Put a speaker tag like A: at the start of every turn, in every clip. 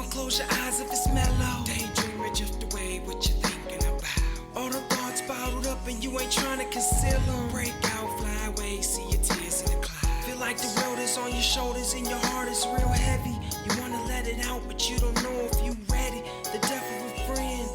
A: and close your eyes if it's mellow. Daydream and drift away what you thinking about. All the thoughts bottled up and you ain't trying to conceal them. Break out, fly away, see your tears in the clouds. Feel like the world is on your shoulders and your heart is real heavy. You wanna let it out but you don't know if you ready. The death of a friend,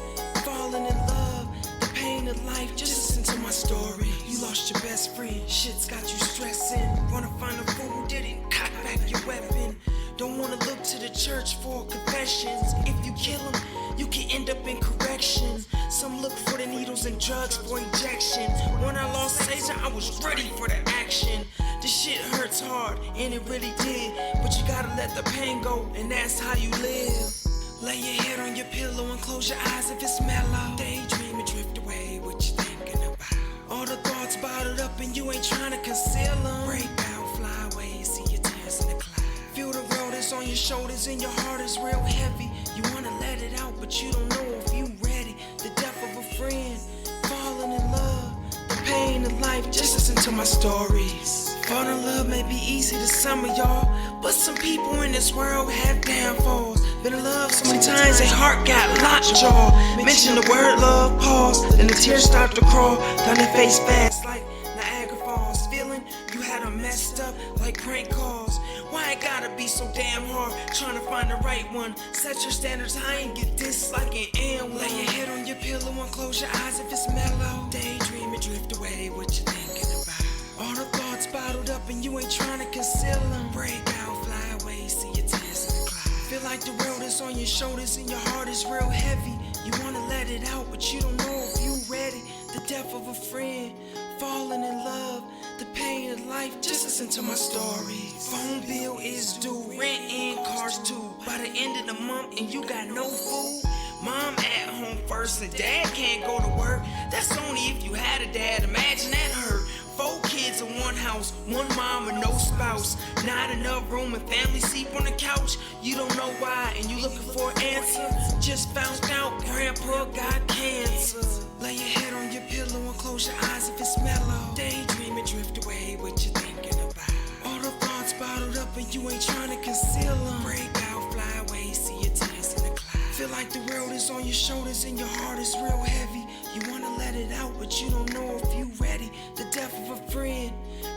A: falling in love, the pain of life. Just listen to my story. You lost your best friend, shit's got you stressing. Wanna find a fool who didn't cock back your weapon. Don't wanna look to the church for confessions. If you kill him, you can end up in corrections. Some look for the needles and drugs for injection. When I lost Caesar, I was ready for the action. This shit hurts hard, and it really did. But you gotta let the pain go, and that's how you live. Lay your head on your pillow and close your eyes if it's mellow. Daydream and drift away what you thinking about. All the thoughts bottled up and you ain't trying to conceal them. Break out, fly away, see your tears in the clouds. Feel the world is on your shoulders and your heart is real heavy. You wanna let it out but you don't know if you ready. The death of a friend, falling in love, the pain of life. Just listen to my stories. Falling in love may be easy to some of y'all, but some people in this world have downfalls. Been in love so many times, their heart got lockjaw. Mention the word love, pause, then the tears start to crawl down their face fast like Niagara Falls. Feeling you had them messed up like prank calls. Why it gotta be so damn hard trying to find the right one? Set your standards high and get this like an and one. Lay your head on your pillow and close your eyes if it's mellow. Daydream and drift away what you thinking about. All the thoughts bottled up and you ain't trying to conceal them. Break out, fly away, see your tears in the clouds. Feel like the world is on your shoulders and your heart is real heavy. You wanna let it out but you don't know if you ready. The death of a friend, falling in love, the pain of life. Just listen to my stories. Phone bill is due, rent and cars too. By the end of the month and you got no food. Mom at home first and dad can't go to work. That's only if you had a dad, imagine that hurt. 4 kids in one house, one mom and no spouse. Not enough room and family sleep on the couch. You don't know why and you looking for an answer. Just found out grandpa got cancer. Lay your head on your pillow and close your eyes if it's mellow. Daydream and drift away what you thinking about. All the thoughts bottled up and you ain't trying to conceal them. Break out, fly away, see your tears in the clouds. Feel like the world is on your shoulders and your heart is real heavy. You wanna let it out but you don't know if you ready. The death of a friend,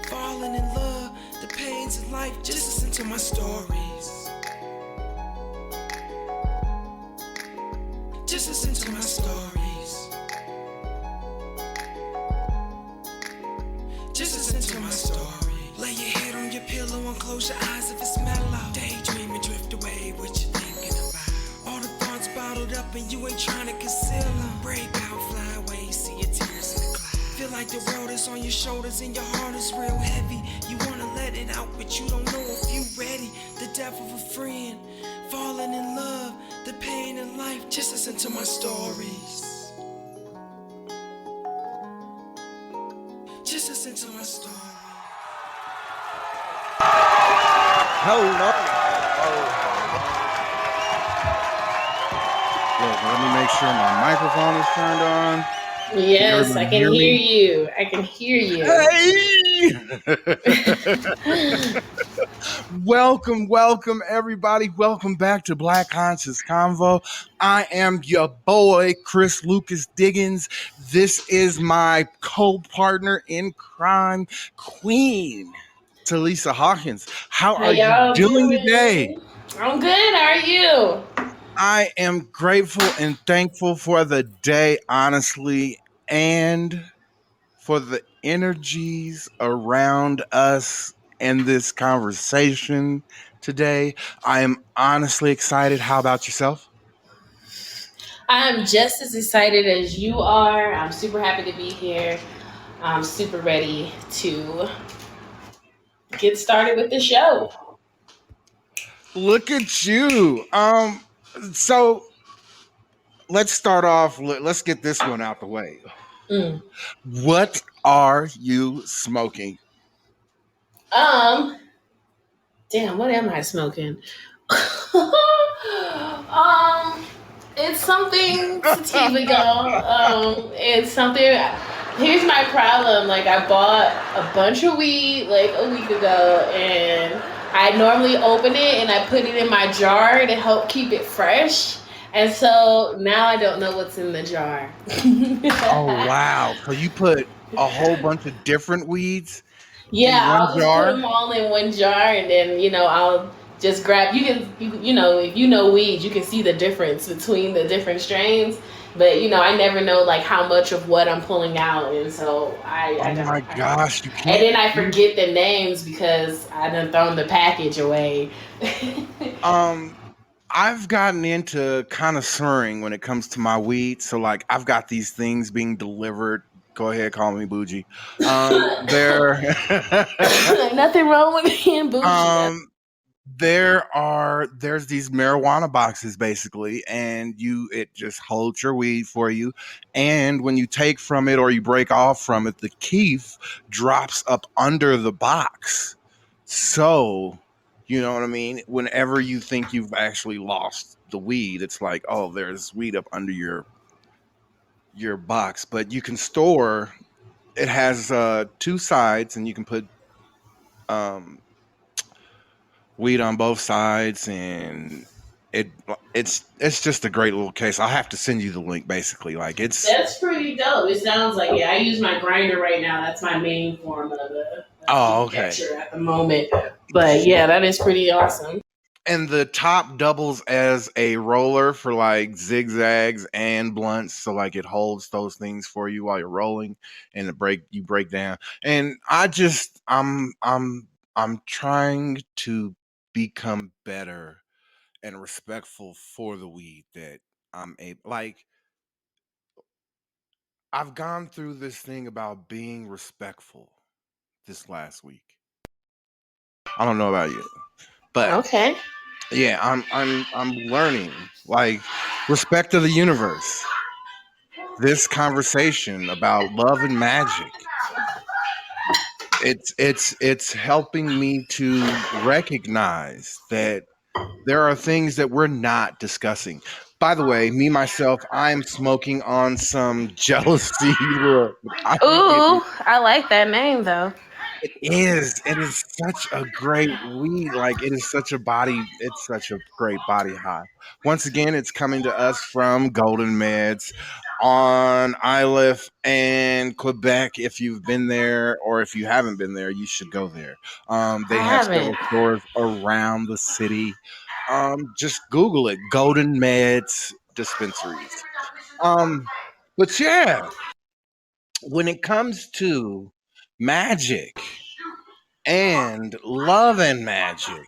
A: falling in love, the pains of life. Just listen to my stories. Just listen to my stories. Just listen to my story. Lay your head on your pillow and close your eyes if it's mellow. Daydream and drift away what you thinking about. All the thoughts bottled up and you ain't trying to conceal them. Break out, fly away, see your tears in the clouds. Feel like the world is on your shoulders and your heart is real heavy. You wanna let it out but you don't know if you ready. The death of a friend, falling in love, the pain of life. Just listen to my stories. Just listen to my story.
B: Hello. Look, let me make sure my microphone is turned on.
C: Yes, I can hear you. I can hear you.
B: Hey! Welcome, everybody. Welcome back to Black Conscious Convo. I am your boy, Chris Lucas Diggins. This is my co-partner in crime, Queen Talisa Hawkins. How are you doing today?
C: I'm good. How are you?
B: I am grateful and thankful for the day, honestly, and for the energies around us in this conversation today. I am honestly excited. How about yourself?
C: I'm just as excited as you are. I'm super happy to be here. I'm super ready to get started with the show.
B: Look at you. So let's start off. Let's get this one out the way. What are you smoking?
C: Damn, what am I smoking? It's something sativa, y'all. It's something. Here's my problem. Like, I bought a bunch of weed like a week ago, and I normally open it and I put it in my jar to help keep it fresh. And so now I don't know what's in the jar.
B: Oh wow! So you put a whole bunch of different weeds in
C: Yeah,
B: one
C: I'll just put
B: jar?
C: them all in one jar, and then I'll just grab. If you know weeds, you can see the difference between the different strains. But I never know like how much of what I'm pulling out, and so I
B: Oh
C: don't.
B: my gosh! You
C: And
B: can't.
C: then I forget the names because I done thrown the package away.
B: Um, I've gotten into connoisseuring when it comes to my weed. So like I've got these things being delivered. Go ahead, call me bougie. They're
C: Nothing wrong with being bougie.
B: um there's these marijuana boxes basically, and it just holds your weed for you. And when you take from it or you break off from it, the keef drops up under the box. So you know what I mean? Whenever you think you've actually lost the weed, it's like, oh, there's weed up under your box. But you can store it has two sides, and you can put um weed on both sides, and it it's just a great little case. I'll have to send you the link basically. Like it's
C: That's pretty dope. It sounds like I use my grinder right now. That's my main form of
B: oh, okay.
C: conjecture at the moment. But yeah, that is pretty awesome.
B: And the top doubles as a roller for like zigzags and blunts, so like it holds those things for you while you're rolling, and you break down. And I'm trying to become better and respectful for the weed that I'm able. Like I've gone through this thing about being respectful this last week. I don't know about you, but
C: Okay.
B: yeah, I'm learning like respect of the universe. This conversation about love and magic, it's helping me to recognize that there are things that we're not discussing. By the way, me myself, I'm smoking on some jealousy. Look, I'm getting
C: Ooh, I like that name though.
B: it is. It is such a great weed. Like it is such a body. It's such a great body high. Once again, it's coming to us from Golden Meds on Iliff and Quebec. If you've been there or if you haven't been there, you should go there.
C: I
B: They have
C: haven't.
B: several stores around the city. Just Google it, Golden Meds dispensaries. Um, but yeah, when it comes to magic and love and magic,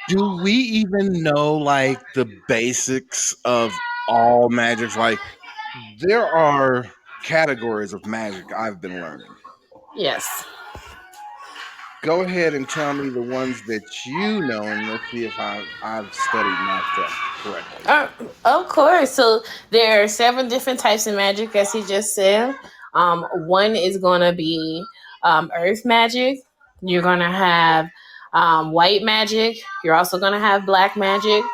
B: do we even know like the basics of all magics? Like there are categories of magic I've been learning.
C: Yes.
B: Go ahead and tell me the ones that you know, and let's see if I've studied my stuff correctly.
C: Uh, of course. So there are seven different types of magic, as he just said. One is going to be earth magic. You're going to have white magic. You're also going to have black magic.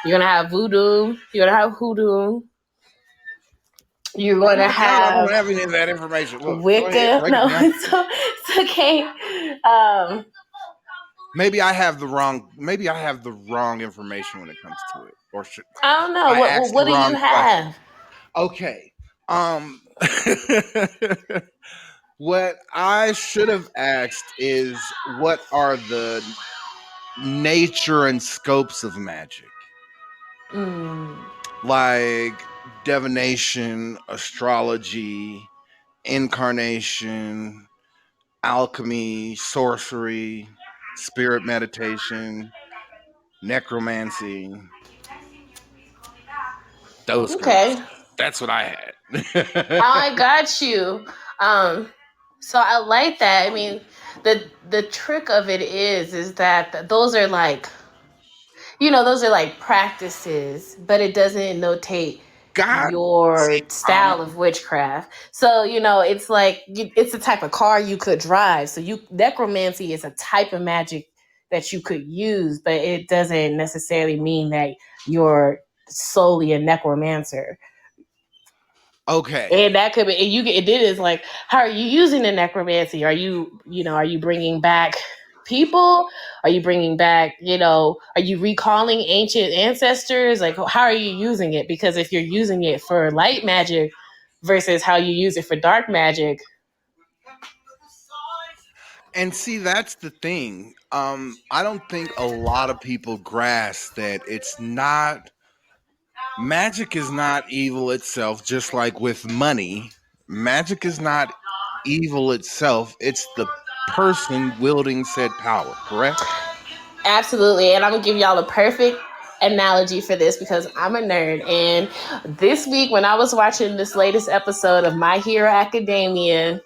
C: You're going to have voodoo. You're going to have hoodoo. You're
B: Oh
C: going to
B: my God, I
C: have
B: don't have any of that information. Look, go ahead,
C: Wicca.
B: break it
C: No,
B: down.
C: it's okay.
B: Maybe I have the wrong information when it comes to it, or should
C: I don't know.
B: I
C: What,
B: asked the
C: what do you
B: wrong question?
C: have?
B: Okay. Um what I should have asked is what are the nature and scopes of magic?
C: Mm,
B: Like divination, astrology, incarnation, alchemy, sorcery, spirit meditation, necromancy, those
C: okay.
B: groups. That's what I had.
C: I got you. Um, so I like that. I mean, the trick of it is that those are like those are like practices, but it doesn't notate
B: God, see,
C: your style of witchcraft. So it's like it's a type of car you could drive. So you necromancy is a type of magic that you could use, but it doesn't necessarily mean that you're solely a necromancer.
B: okay.
C: And that could be, and it is like, how are you using the necromancy? Are you bringing back? people? Are you bringing back, are you recalling ancient ancestors? Like, how are you using it? Because if you're using it for light magic versus how you use it for dark magic.
B: And see, that's the thing. I don't think a lot of people grasp that it's not magic is not evil itself, just like with money. Magic is not evil itself, it's the person wielding said power, correct?
C: Absolutely. And I'm going to give y'all a perfect analogy for this because I'm a nerd. And this week, when I was watching this latest episode of My Hero Academia,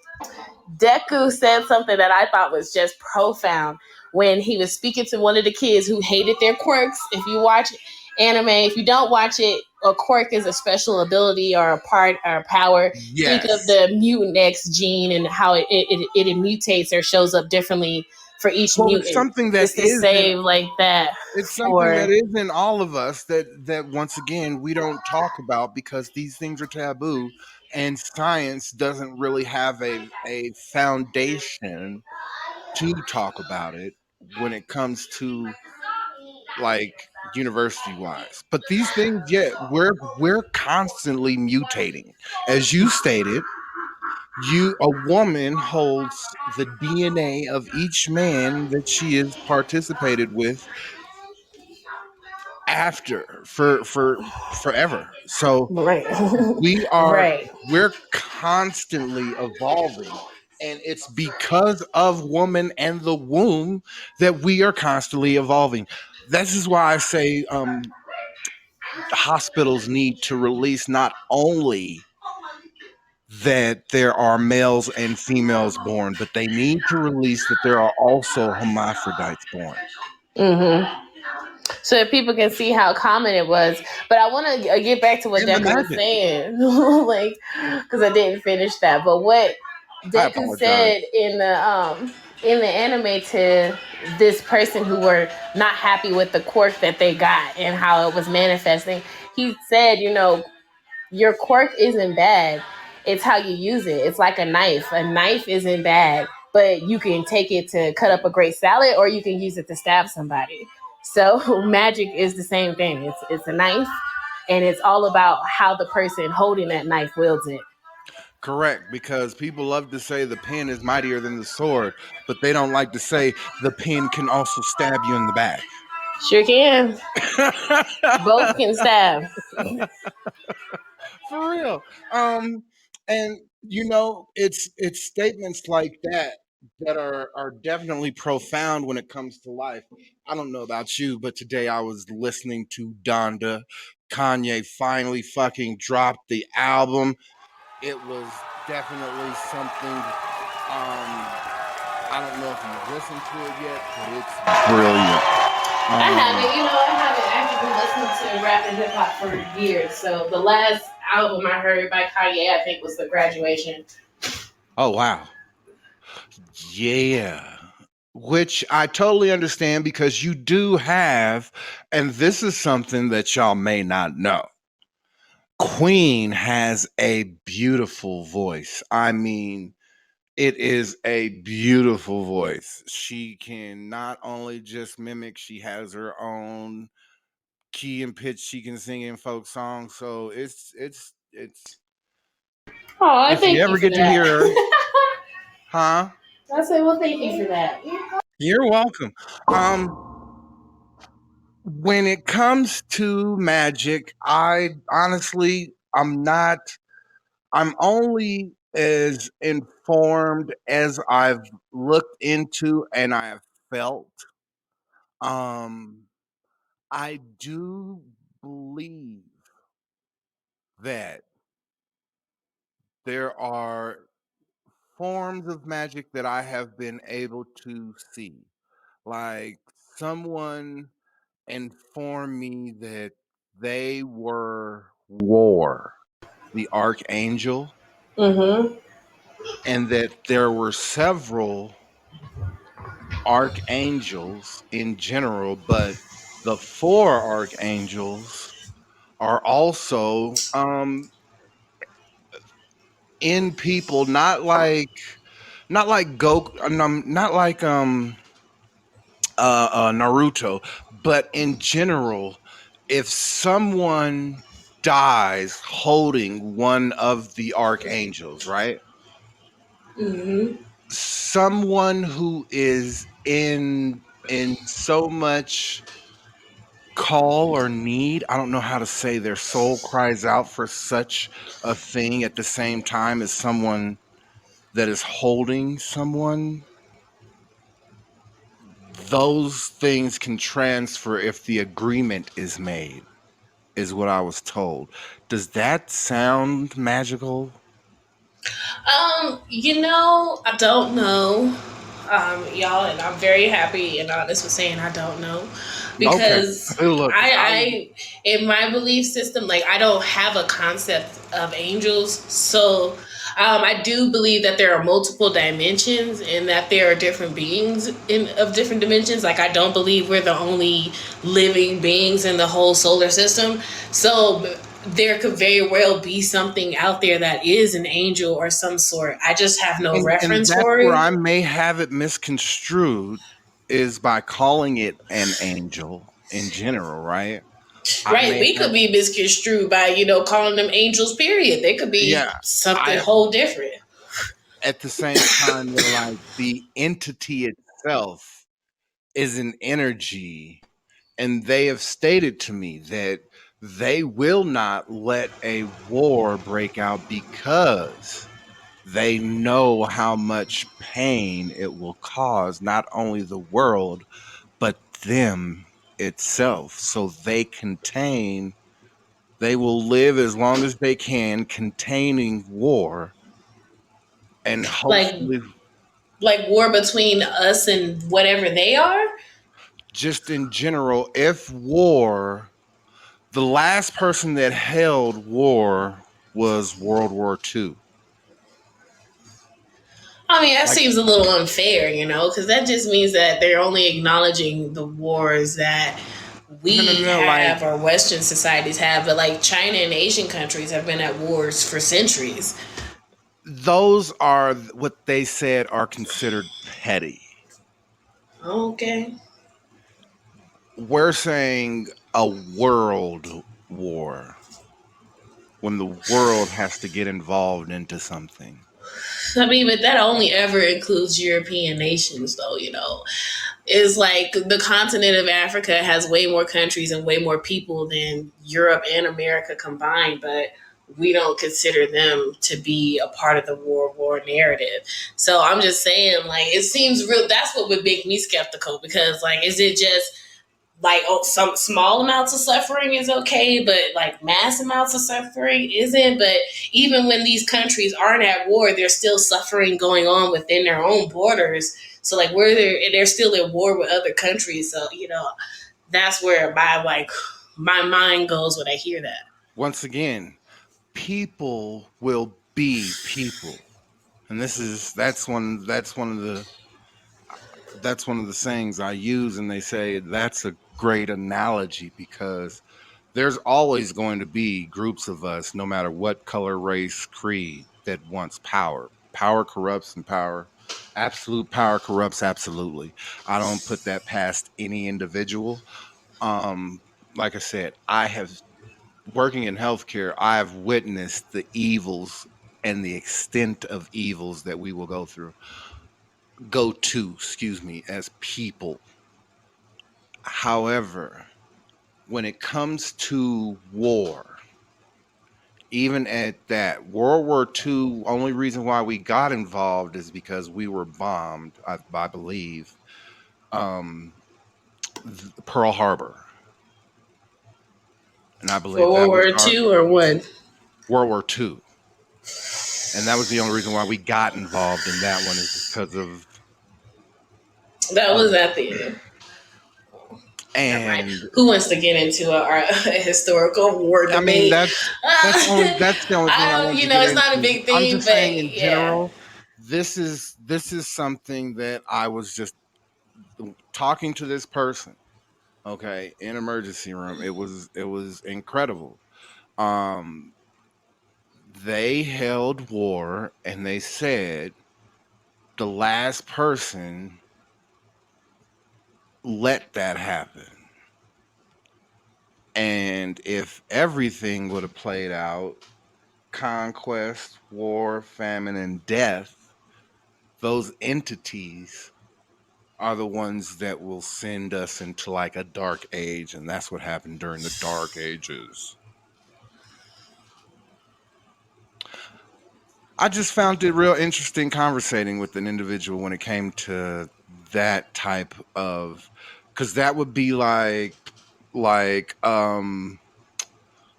C: Deku said something that I thought was just profound when he was speaking to one of the kids who hated their quirks. If you watch anime, if you don't watch it, a quirk is a special ability or a part or a power. Think of
B: Yes.
C: the mutant X gene and how it mutates or shows up differently for each
B: Well, it's
C: mutant.
B: something that
C: It's the
B: isn't
C: same like that
B: it's something
C: for.
B: that is in all of us that once again we don't talk about because these things are taboo, and science doesn't really have a foundation to talk about it when it comes to like university wise. But these things, yeah, we're constantly mutating. As you stated, a woman holds the DNA of each man that she has participated with after for forever. So
C: Right.
B: we are
C: Right.
B: we're constantly evolving, and it's because of woman and the womb that we are constantly evolving. This is why I say hospitals need to release not only that there are males and females born, but they need to release that there are also hermaphrodites born.
C: Mm-hmm. So that people can see how common it was. But I want to get back to what
B: And the
C: Deku was
B: magic.
C: saying, like, because I didn't finish that. But what
B: I
C: Deku
B: apologize.
C: said in the anime to this person who were not happy with the quirk that they got and how it was manifesting, he said, your quirk isn't bad. It's how you use it. It's like a knife. A knife isn't bad, but you can take it to cut up a great salad or you can use it to stab somebody. So magic is the same thing. It's a knife and it's all about how the person holding that knife wields it.
B: Correct, because people love to say the pen is mightier than the sword, but they don't like to say the pen can also stab you in the back.
C: Sure can. Both can stab.
B: For real. And it's statements like that that are definitely profound when it comes to life. I don't know about you, but today I was listening to Donda. Kanye finally fucking dropped the album. It was definitely something. I don't know if you've listened to it yet, but it's brilliant.
C: I
B: Um,
C: haven't, I haven't actually listened to rap and hip hop for years. So the last album I heard by Kanye, I think, was The Graduation.
B: oh wow. Yeah. Which I totally understand because you do have, and this is something that y'all may not know. Queen has a beautiful voice. I mean, it is a beautiful voice. She can not only just mimic, she has her own key and pitch she can sing in folk songs. So it's
C: Oh, I
B: if you
C: thank you
B: ever
C: for
B: get to hear her,
C: that.
B: huh?
C: I said, well, thank you for that.
B: You're welcome. Um when it comes to magic, I honestly I'm only as informed as I've looked into and I have felt. Um I do believe that there are forms of magic that I have been able to see. Like someone informed me that they were War, the archangel,
C: Mm-hmm.
B: and that there were several archangels in general, but the four archangels are also in people, not like Goku, not like Naruto, but in general, if someone dies holding one of the archangels, right?
C: Hmm.
B: Someone who is in so much call or need, I don't know how to say, their soul cries out for such a thing at the same time as someone that is holding someone. Those things can transfer if the agreement is made, is what I was told. Does that sound magical?
C: I don't know, y'all, and I'm very happy and honest with saying I don't know,
B: Okay.
C: because
B: Look,
C: in my belief system, like I don't have a concept of angels, so I do believe that there are multiple dimensions and that there are different beings in of different dimensions. Like I don't believe we're the only living beings in the whole solar system, so there could very well be something out there that is an angel or some sort. I just have no
B: and
C: reference
B: that's
C: for
B: where
C: it.
B: I may have it misconstrued, is by calling it an angel in general, right? I
C: Right.
B: may
C: We
B: have,
C: could be misconstrued by, calling them angels, period. They could be
B: yeah.
C: something
B: I
C: whole different.
B: At the same time, they're like the entity itself is an energy, and they have stated to me that they will not let a war break out because they know how much pain it will cause not only the world but them itself. So they will live as long as they can containing war, and
C: Like
B: hopefully,
C: like war between us and whatever they are.
B: just in general, if war, the last person that held war was World War II.
C: I mean, that
B: Like,
C: seems a little unfair, because that just means that they're only acknowledging the wars that
B: no, no,
C: we
B: no, like
C: have or Western societies have. But like China and Asian countries have been at wars for centuries.
B: those are what they said are considered petty.
C: Okay.
B: We're saying a world war when the world has to get involved into something.
C: I mean, but that only ever includes European nations, though, Is like the continent of Africa has way more countries and way more people than Europe and America combined, but we don't consider them to be a part of the war narrative. So I'm just saying, like, it seems real. That's what would make me skeptical, because, like, is it just like, oh, some small amounts of suffering is okay, but like mass amounts of suffering isn't? But even when these countries aren't at war, there's still suffering going on within their own borders. So like, where they're still at war with other countries. So that's where my mind goes when I hear that.
B: Once again, people will be people. And that's one of the sayings I use, and they say that's a great analogy because there's always going to be groups of us, no matter what color, race, creed, that wants power. Power corrupts, and absolute power corrupts absolutely. I don't put that past any individual. Um, like I said, I have working in healthcare, I have witnessed the evils and the extent of evils that we will excuse me, as people. However, when it comes to war, even at that, World War II, only reason why we got involved is because we were bombed, I believe, um, Pearl Harbor. And I
C: For
B: believe
C: World
B: that was
C: War
B: our
C: Two or one.
B: World War II. And that was the only reason why we got involved in that one, is because
C: That
B: of
C: was at the end. Never mind.
B: and
C: Who wants to get into a historical war
B: I mean,
C: debate?
B: that's the only thing I
C: I don't.
B: wanted to get
C: It's not a
B: into.
C: big
B: I'm
C: thing,
B: just
C: but
B: saying in
C: yeah.
B: general, this is something that I was just talking to this person, okay, in emergency room. It was incredible. Um they held war, and they said the last person let that happen. And if everything would have played out, conquest, war, famine, and death, those entities are the ones that will send us into like a dark age. And that's what happened during the dark ages. I just found it real interesting conversating with an individual when it came to that type of, because that would be like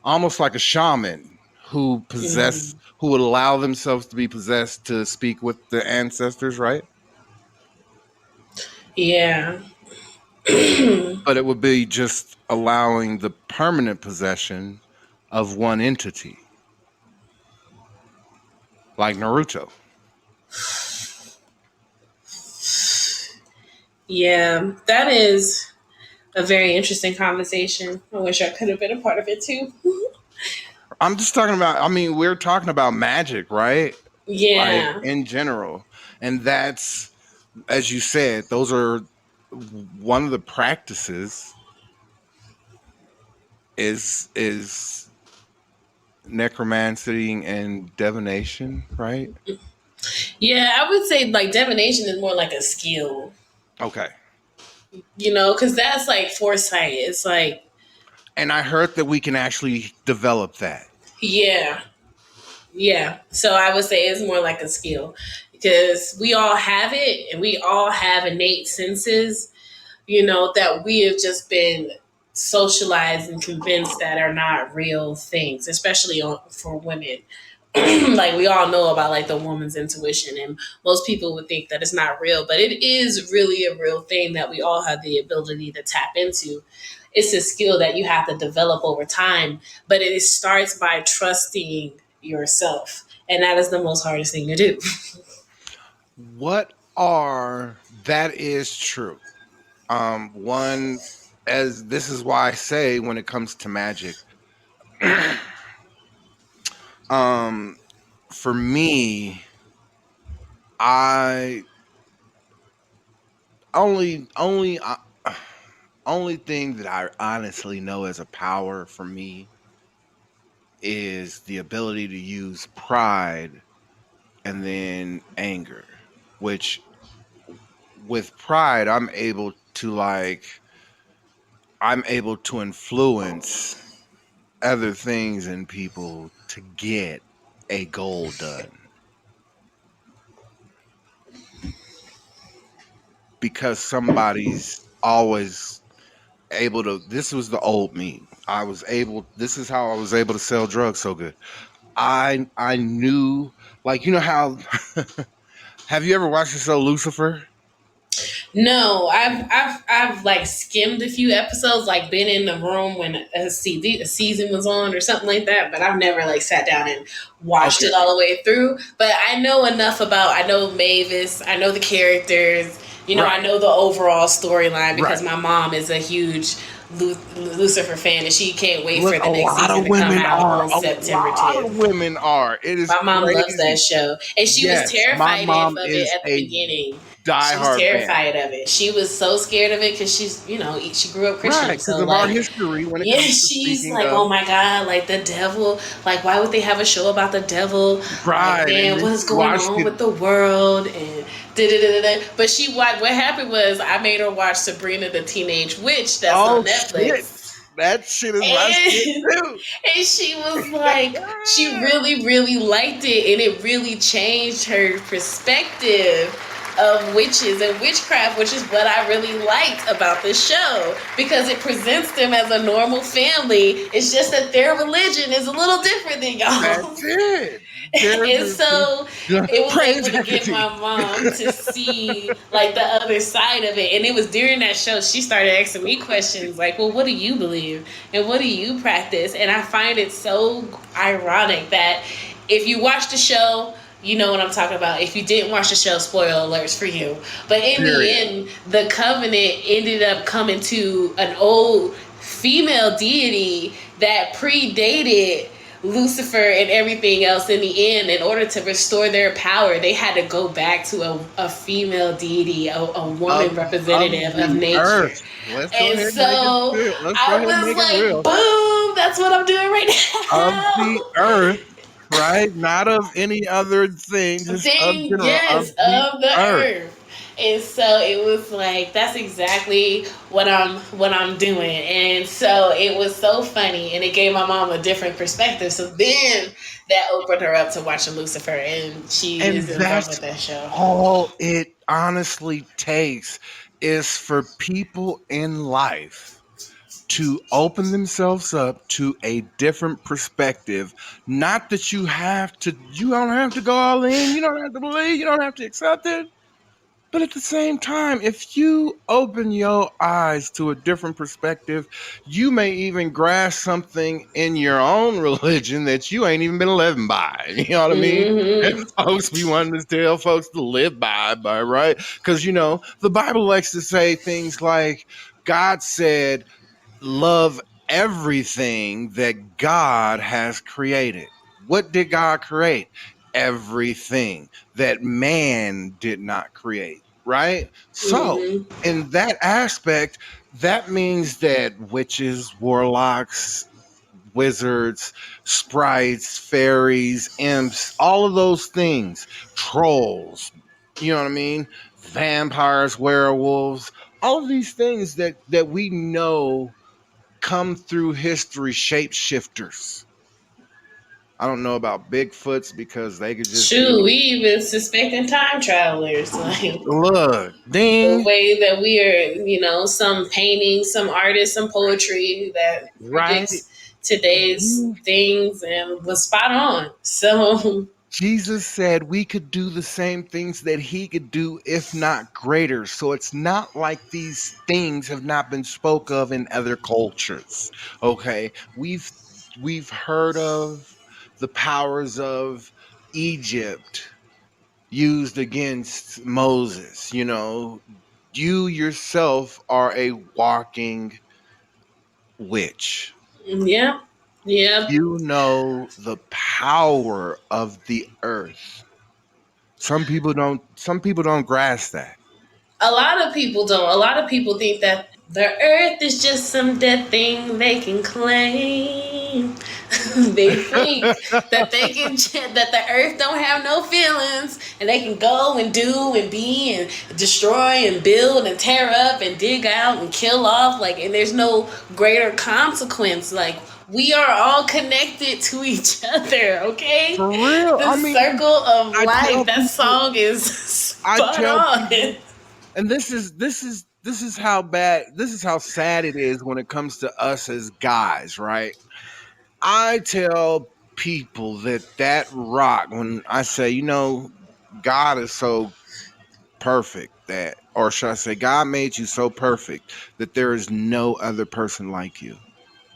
B: almost like a shaman who would allow themselves to be possessed to speak with the ancestors, right?
C: Yeah.
B: But it would be just allowing the permanent possession of one entity, like Naruto.
C: Yeah. That is a very interesting conversation. I wish I could have been a part of it too.
B: I'm just talking about, I mean, we're talking about magic, right? Like
C: Yeah.
B: in general. And that's, as you said, those are one of the practices is necromancy and divination, right?
C: Yeah, I would say like divination is more like a skill,
B: Okay.
C: because that's like foresight. It's like,
B: And I heard that we can actually develop that.
C: yeah, yeah. So I would say it's more like a skill because we all have it and we all have innate senses, that we have just been socialized and convinced that are not real things, especially for women. Like we all know about like the woman's intuition, and most people would think that it's not real, but it is really a real thing that we all have the ability to tap into. It's a skill that you have to develop over time, but it starts by trusting yourself, and that is the most hardest thing to do.
B: What are that is true. One, as this is why I say when it comes to magic, um for me, I only only thing that I honestly know as a power for me is the ability to use pride and then anger, which with pride I'm able to influence other things in people to get a goal done because somebody's always able to. This was the old me. This is how I was able to sell drugs so good. I knew, like, you know how have you ever watched the show Lucifer?
C: No, I've like skimmed a few episodes, like been in the room when a season was on or something like that, but I've never like sat down and watched
B: Okay.
C: it all the way through. But I know enough about. I know Mavis. I know the characters. I
B: Right.
C: know the overall storyline because
B: Right.
C: my mom is a huge Lucifer fan, and she can't wait
B: Look,
C: for the next season to come out on
B: a
C: September
B: lot of
C: 10th.
B: women are. It is
C: My mom loves that
B: crazy.
C: show, and she was
B: Yes, my
C: terrified
B: mom
C: of it
B: is
C: at the
B: a
C: beginning. She was
B: diehard fan.
C: terrified of it. She was so scared of it because she grew up
B: Right,
C: Christian.
B: because
C: So
B: of our
C: like,
B: history when it
C: yeah,
B: comes to
C: she's
B: speaking
C: like,
B: of
C: oh my god, like the devil. Like, why would they have a show about the devil? Like,
B: pride, and
C: man,
B: then
C: what is
B: she
C: going
B: watched
C: on
B: it.
C: with the world? And da da da da. But what happened was I made her watch Sabrina the Teenage Witch that's
B: Oh
C: on
B: shit.
C: Netflix.
B: That shit is my shit
C: And,
B: too.
C: and she was like, she really, really liked it, and it really changed her perspective of witches and witchcraft, which is what I really liked about the show because it presents them as a normal family. It's just that their religion is a little different than
B: That's
C: y'all.
B: it.
C: And so it was
B: Praise
C: able to get
B: entity.
C: my mom to see like the other side of it. And it was during that show she started asking me questions like, well, what do you believe? And what do you practice? And I find it so ironic that if you watch the show, you know what I'm talking about. If you didn't watch the show, spoiler alerts for you. But in the
B: Period.
C: end, the covenant ended up coming to an old female deity that predated Lucifer and everything else in the end, in order to restore their power, they had to go back to a female deity, a
B: of
C: woman
B: of
C: representative of
B: the earth.
C: nature.
B: Let's go
C: And
B: ahead and make it
C: so
B: real. Let's go
C: I
B: ahead and
C: was
B: make it
C: like,
B: real.
C: boom, that's what I'm doing right
B: Of the
C: now.
B: earth, right? Not of any other thing, just of
C: Thing,
B: general of
C: yes,
B: the
C: of the
B: earth.
C: earth. And so it was like that's exactly what I'm doing. And so it was so funny and it gave my mom a different perspective. So then that opened her up to watching Lucifer and she
B: And
C: is in love with
B: that's
C: that show.
B: all it honestly takes is for people in life to open themselves up to a different perspective. Not that you don't have to go all in, you don't have to believe, you don't have to accept it. But at the same time, if you open your eyes to a different perspective, you may even grasp something in your own religion that you ain't even been living by. You know what I mean? And
C: Hmm.
B: folks be wanting to tell folks to live by, right? Because, the Bible likes to say things like, God said, love everything that God has created. What did God create? Everything that man did not create, right? So,
C: Hmm.
B: in that aspect, that means that witches, warlocks, wizards, sprites, fairies, imps, all of those things, trolls, you know what I mean? Vampires, werewolves, all of these things that we know come through history, shapeshifters. I don't know about Bigfoots because they could just be
C: Shoot, we even suspecting time travelers. Like
B: look,
C: the
B: ding,
C: way that we are, some painting, some artists, some poetry that
B: right?
C: predicts today's things and was spot on. So,
B: Jesus said we could do the same things that he could do, if not greater. So it's not like these things have not been spoke of in other cultures. Okay. We've heard of the powers of Egypt used against Moses. You yourself are a walking witch.
C: yeah, yeah.
B: You know the power of the earth. Some people don't grasp that.
C: A lot of people don't. A lot of people think that the earth is just some dead thing they can claim. They think that they can that the earth don't have no feelings and they can go and do and be and destroy and build and tear up and dig out and kill off like and there's no greater consequence like we are all connected to each other, okay?
B: For real.
C: The
B: I mean,
C: circle of
B: I
C: life.
B: tell
C: That
B: people
C: song is
B: I
C: spot
B: tell
C: on.
B: people and this is how bad this is how sad it is when it comes to us as guys, right? I tell people that rock, when I say, God is so perfect that, or should I say, God made you so perfect that there is no other person like you.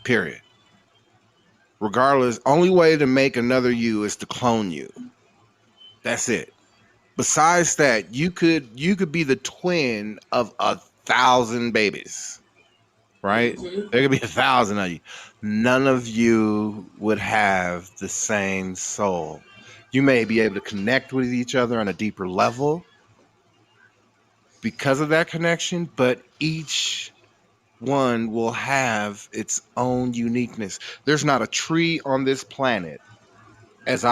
B: Period. Regardless, only way to make another you is to clone you. That's it. Besides that, you could be the twin of 1,000 babies, right?
C: Mhm.
B: There could be 1,000 of you. None of you would have the same soul. You may be able to connect with each other on a deeper level because of that connection, but each one will have its own uniqueness. There's not a tree on this planet, as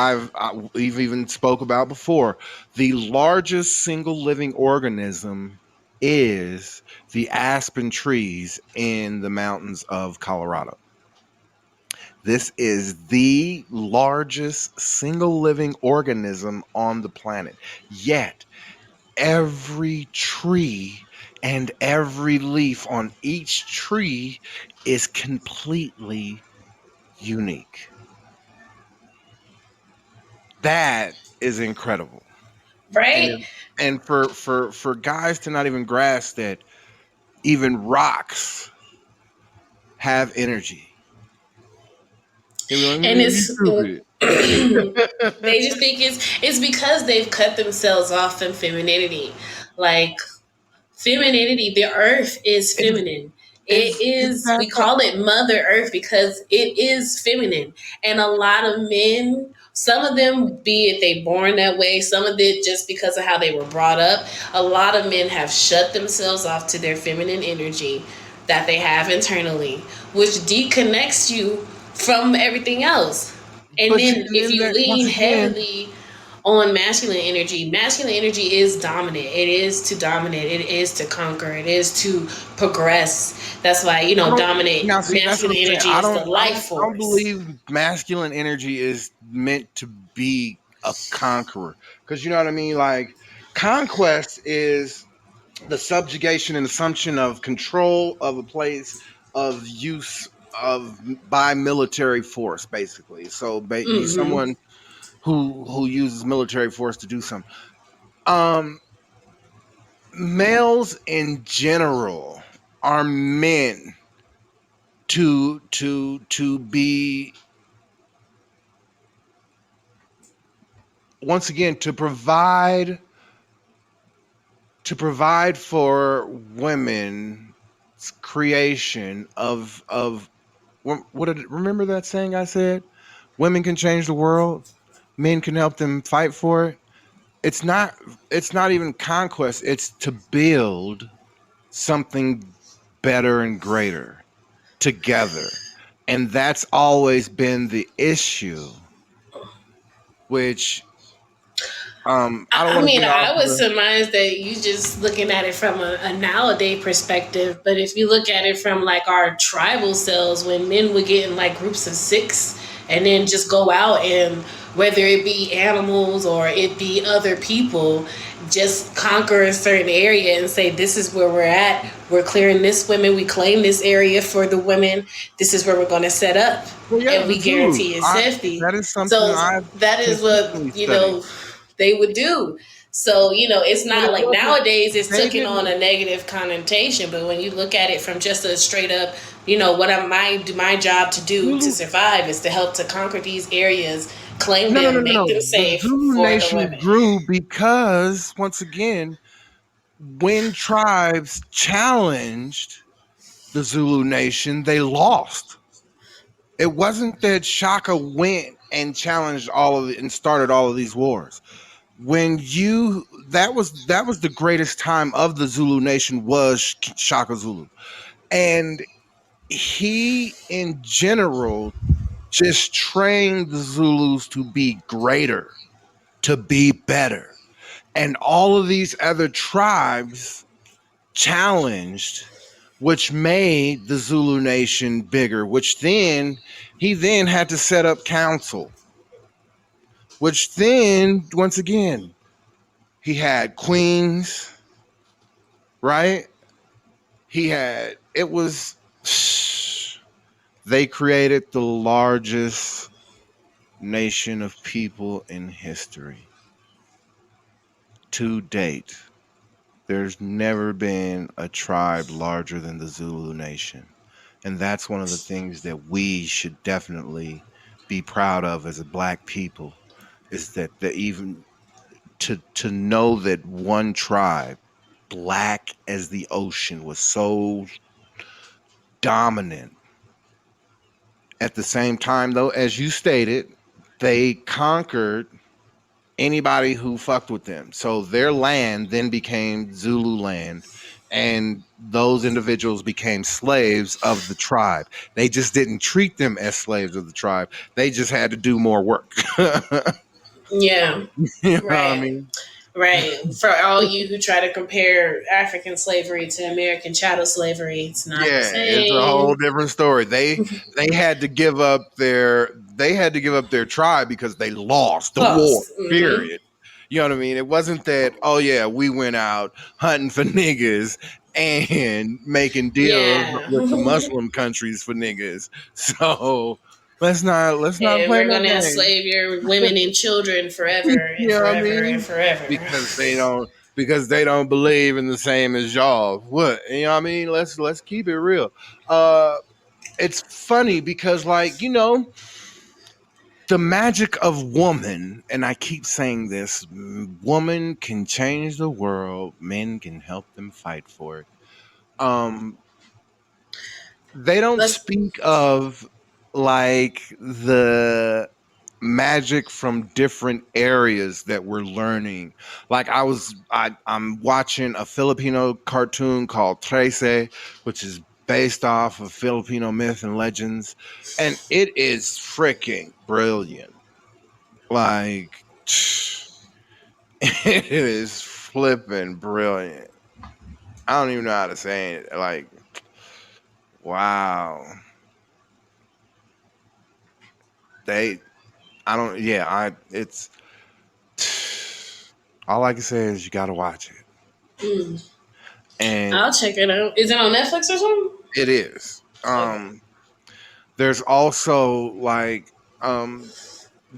B: we've even spoke about before. The largest single living organism is the aspen trees in the mountains of Colorado. This is the largest single living organism on the planet. Yet, every tree and every leaf on each tree is completely unique. That is incredible.
C: Right?
B: And for guys to not even grasp that even rocks have energy. He'll be like,
C: And
B: you
C: it's
B: stupid.
C: they just think it's because they've cut themselves off from femininity. Like femininity, the earth is
B: Ex-
C: feminine. It
B: is
C: is,
B: that
C: we
B: the
C: call it Mother Earth because it is feminine. And a lot of men, some of them, be it they born that way, some of it just because of how they were brought up, a lot of men have shut themselves off to their feminine energy that they have internally, which disconnects you from everything else. And
B: but
C: then if
B: then
C: you
B: that once
C: lean
B: again,
C: heavily on masculine energy is dominant. It is to dominate. It is to conquer. It is to progress. That's why,
B: I don't
C: dominate
B: now see that's what
C: masculine
B: I'm saying.
C: energy is the life
B: I don't
C: force.
B: believe masculine energy is meant to be a conqueror. Because you know what I mean? Like conquest is the subjugation and assumption of control of a place of use of by military force, basically. So be
C: Hmm.
B: someone who uses military force to do something. Um, Males in general are meant to be once again to provide for women's creation of what did remember that saying I said? Women can change the world, men can help them fight for it. It's not it's not even conquest, it's to build something better and greater together. And that's always been the issue, which I don't
C: I
B: want to
C: mean,
B: get off
C: I would
B: the
C: surmise that you just looking at it from a nowadays perspective. But if you look at it from like our tribal cells, when men would get in like groups of six and then just go out and whether it be animals or it be other people, just conquer a certain area and say, this is where we're at. We're clearing this women. We claim this area for the women. This is where we're going to set up.
B: well, yeah,
C: And
B: the
C: we
B: Zulus.
C: guarantee it's safety.
B: That is something
C: So
B: I've
C: that is what,
B: consistently studied.
C: they would do. So, it's
B: But
C: not
B: it
C: like
B: wasn't.
C: nowadays it's
B: They
C: taken on
B: didn't.
C: a negative connotation, but when you look at it from just a straight up, what am my job to do to
B: Zulu.
C: survive is to help to conquer these areas, claim
B: No, no, no,
C: them,
B: no,
C: make
B: no.
C: them
B: The
C: safe
B: Zulu
C: for the
B: Nation
C: women.
B: grew because, once again, when tribes challenged the Zulu Nation, they lost. It wasn't that Shaka went and challenged all of it and started all of these wars. When you that was the greatest time of the Zulu Nation was Shaka Zulu, and he in general just trained the Zulus to be greater, to be better, and all of these other tribes challenged, which made the Zulu Nation bigger, which then he then had to set up council, which then once again he had queens, right? He had it was they created the largest nation of people in history to date. There's never been a tribe larger than the Zulu Nation. And that's one of the things that we should definitely be proud of as a black people is that even to know that one tribe, black as the ocean, was so dominant. At the same time, though, as you stated, they conquered anybody who fucked with them. So their land then became Zulu land, and those individuals became slaves of the tribe. They just didn't treat them as slaves of the tribe. They just had to do more work.
C: Yeah,
B: You know what I
C: right.
B: mean?
C: Right. For all you who try to compare African slavery to American chattel slavery, it's not the
B: Yeah, it's a whole
C: same.
B: different story. They had to give up their tribe because they lost the war.
C: Lost. Hmm.
B: Period. You know what I mean? It wasn't that, oh yeah, we went out hunting for niggas and making deals
C: Yeah.
B: with the Muslim countries for niggas. So let's not
C: And
B: play
C: we're
B: no
C: going to
B: games.
C: enslave your women and children forever
B: You
C: and
B: know what I
C: forever and
B: mean?
C: forever.
B: Because they don't believe in the same as y'all. What? You know what I mean? Let's keep it real. Uh it's funny because the magic of woman, and I keep saying this, woman can change the world, men can help them fight for it. Um they don't
C: Let's.
B: speak of like the magic from different areas that we're learning. Like I'm watching a Filipino cartoon called Trece, which is based off of Filipino myth and legends, and it is freaking brilliant. Like it is flipping brilliant. I don't even know how to say it. Like, wow. They I don't yeah, I it's all I can say is you gotta watch it.
C: Mm,
B: And
C: I'll check it out. Is it on Netflix or something?
B: it is.
C: Okay.
B: There's also like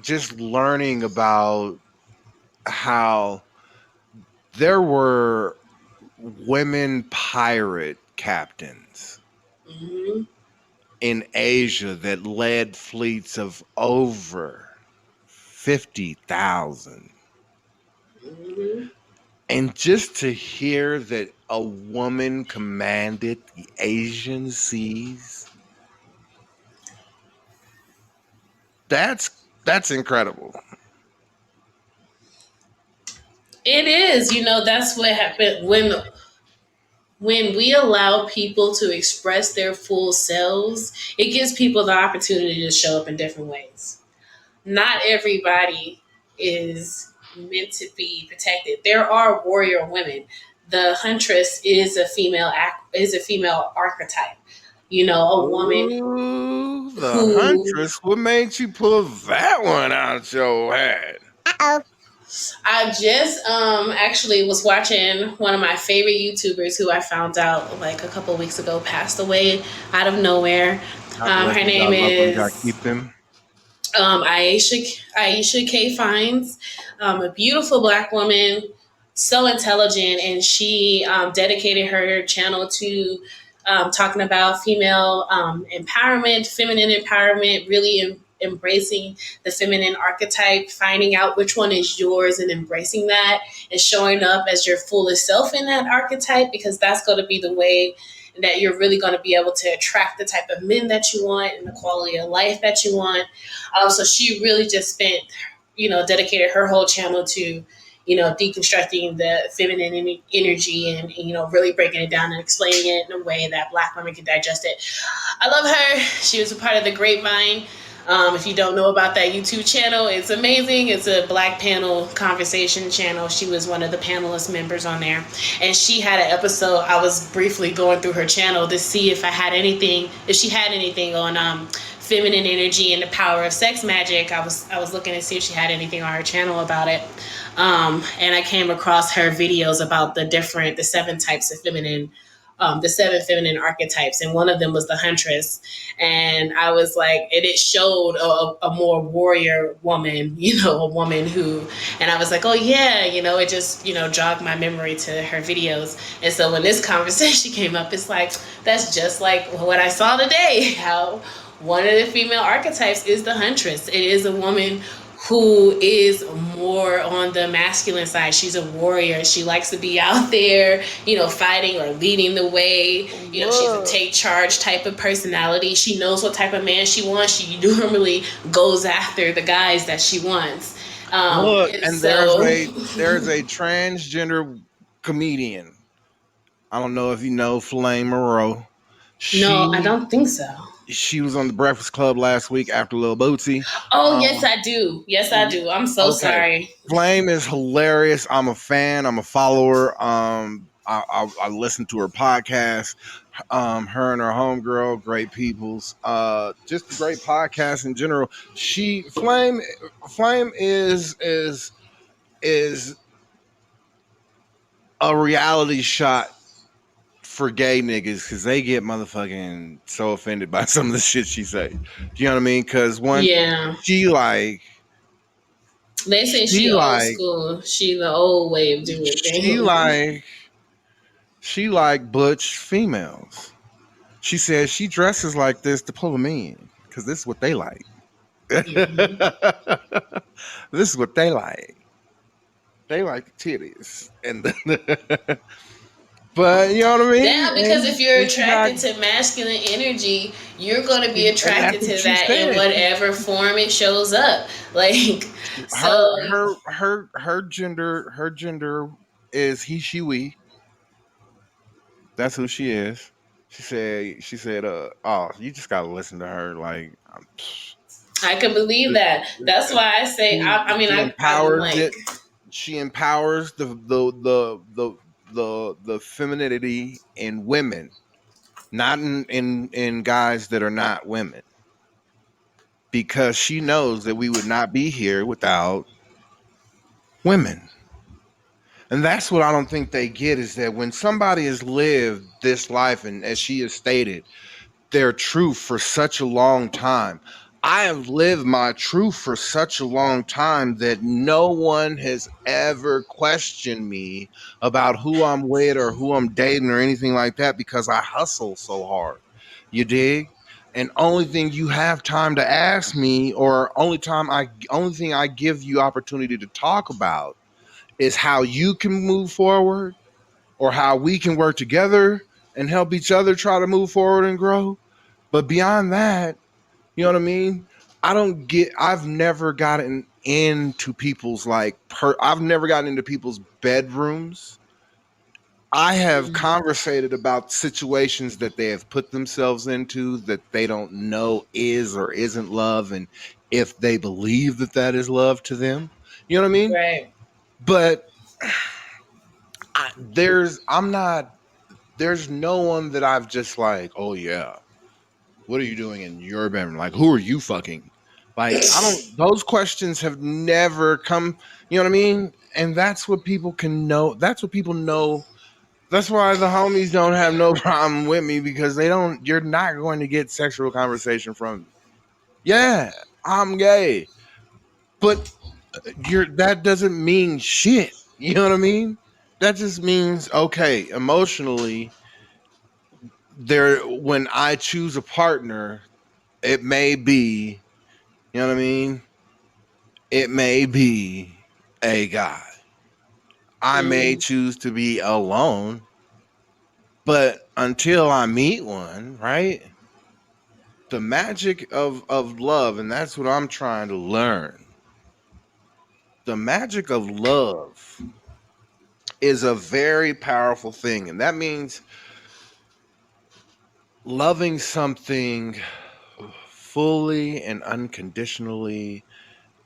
B: just learning about how there were women pirate captains
C: Hmm.
B: in Asia that led fleets of over 50,000.
C: Hmm.
B: And just to hear that a woman commanded the Asian seas, that's incredible.
C: It is. That's what happened when we allow people to express their full selves. It gives people the opportunity to show up in different ways. Not everybody is meant to be protected. There are warrior women. The huntress is a female archetype. A woman
B: Ooh, the
C: who
B: Huntress. What made you pull that one out your head?
C: I just actually was watching one of my favorite YouTubers who I found out like a couple of weeks ago passed away out of nowhere.
B: God bless
C: Her
B: them.
C: name
B: God love them. God
C: is
B: keep them.
C: Aisha K. Fines, a beautiful black woman, so intelligent, and she dedicated her channel to talking about female empowerment, feminine empowerment, really embracing the feminine archetype, finding out which one is yours and embracing that, and showing up as your fullest self in that archetype, because that's going to be the way that you're really going to be able to attract the type of men that you want and the quality of life that you want. So she really just spent, dedicated her whole channel to, deconstructing the feminine energy and, really breaking it down and explaining it in a way that black women can digest it. I love her. She was a part of the Grapevine. If you don't know about that YouTube channel, it's amazing. It's a black panel conversation channel. She was one of the panelist members on there. And she had an episode. I was briefly going through her channel to see if she had anything on feminine energy and the power of sex magic. I was looking to see if she had anything on her channel about it. And I came across her videos about the seven types of feminine, the seven feminine archetypes, and one of them was the huntress. And I was like, and it showed a more warrior woman, a woman who, and I was like, oh yeah, it just, jogged my memory to her videos. And so when this conversation came up, it's like, that's just like what I saw today, how one of the female archetypes is the huntress. It is a woman who is more on the masculine side. She's a warrior. She likes to be out there, fighting or leading the way. She's a
B: Look,
C: take charge type of personality. She knows what type of man she wants. She normally goes after the guys that she wants.
B: look,
C: And
B: and there's
C: so,
B: a transgender comedian. I don't know if you know Flame Moreau.
C: no, I
B: She
C: don't think so.
B: she was on the Breakfast Club last week after Lil Bootsy.
C: Oh, yes,
B: Um,
C: I do. Yes, I do. I'm so
B: okay,
C: sorry.
B: Flame is hilarious. I'm a fan. I'm a follower. I listen to her podcast. Her and her homegirl, great peoples. Just a great podcast in general. Flame is a reality shot for gay niggas because they get motherfucking so offended by some of the shit she say. Do you know what I mean? Because one,
C: Yeah.
B: she like
C: They say
B: she
C: she old
B: like
C: school. She the old way of doing
B: she
C: things.
B: like she like butch females. She says she dresses like this to pull them in because this is what they like.
C: Hmm.
B: This is what they like. They like the titties and But you know what I mean?
C: Yeah, because if you're
B: And she got
C: attracted to masculine energy, you're going to be
B: and that's
C: attracted
B: what
C: to
B: she
C: that in
B: said.
C: whatever form it shows up. Like, so
B: Her gender is he, she, we. That's who she is. She said, oh, you just gotta listen to her. Like,
C: I can believe that. That's why I say,
B: she
C: I mean,
B: she
C: I'm
B: empowers
C: like,
B: it. She empowers the femininity in women, not in guys that are not women, because she knows that we would not be here without women. And that's what I don't think they get, is that when somebody has lived this life, and as she has stated, their truth for such a long time. I have lived my truth for such a long time that no one has ever questioned me about who I'm with or who I'm dating or anything like that, because I hustle so hard. You dig? And only thing you have time to ask me, or only thing I give you opportunity to talk about, is how you can move forward, or how we can work together and help each other try to move forward and grow. But beyond that, you know what I mean? I've never gotten into people's I've never gotten into people's bedrooms. I have conversated about situations that they have put themselves into that they don't know is or isn't love, and if they believe that that is love to them. You know what I mean?
C: right.
B: But I'm not, there's no one that I've just like, oh yeah, what are you doing in your bedroom? Like, who are you fucking? Like, I don't, those questions have never come, you know what I mean? And that's what people can know. That's what people know. That's why the homies don't have no problem with me, because you're not going to get sexual conversation from me. Yeah, I'm gay, but that doesn't mean shit. You know what I mean? That just means, okay, emotionally, when I choose a partner, it may be, you know what I mean? It may be a guy. I may
C: Mm,
B: choose to be alone, but until I meet one, right? The magic of love, and that's what I'm trying to learn. The magic of love is a very powerful thing, and that means loving something fully and unconditionally,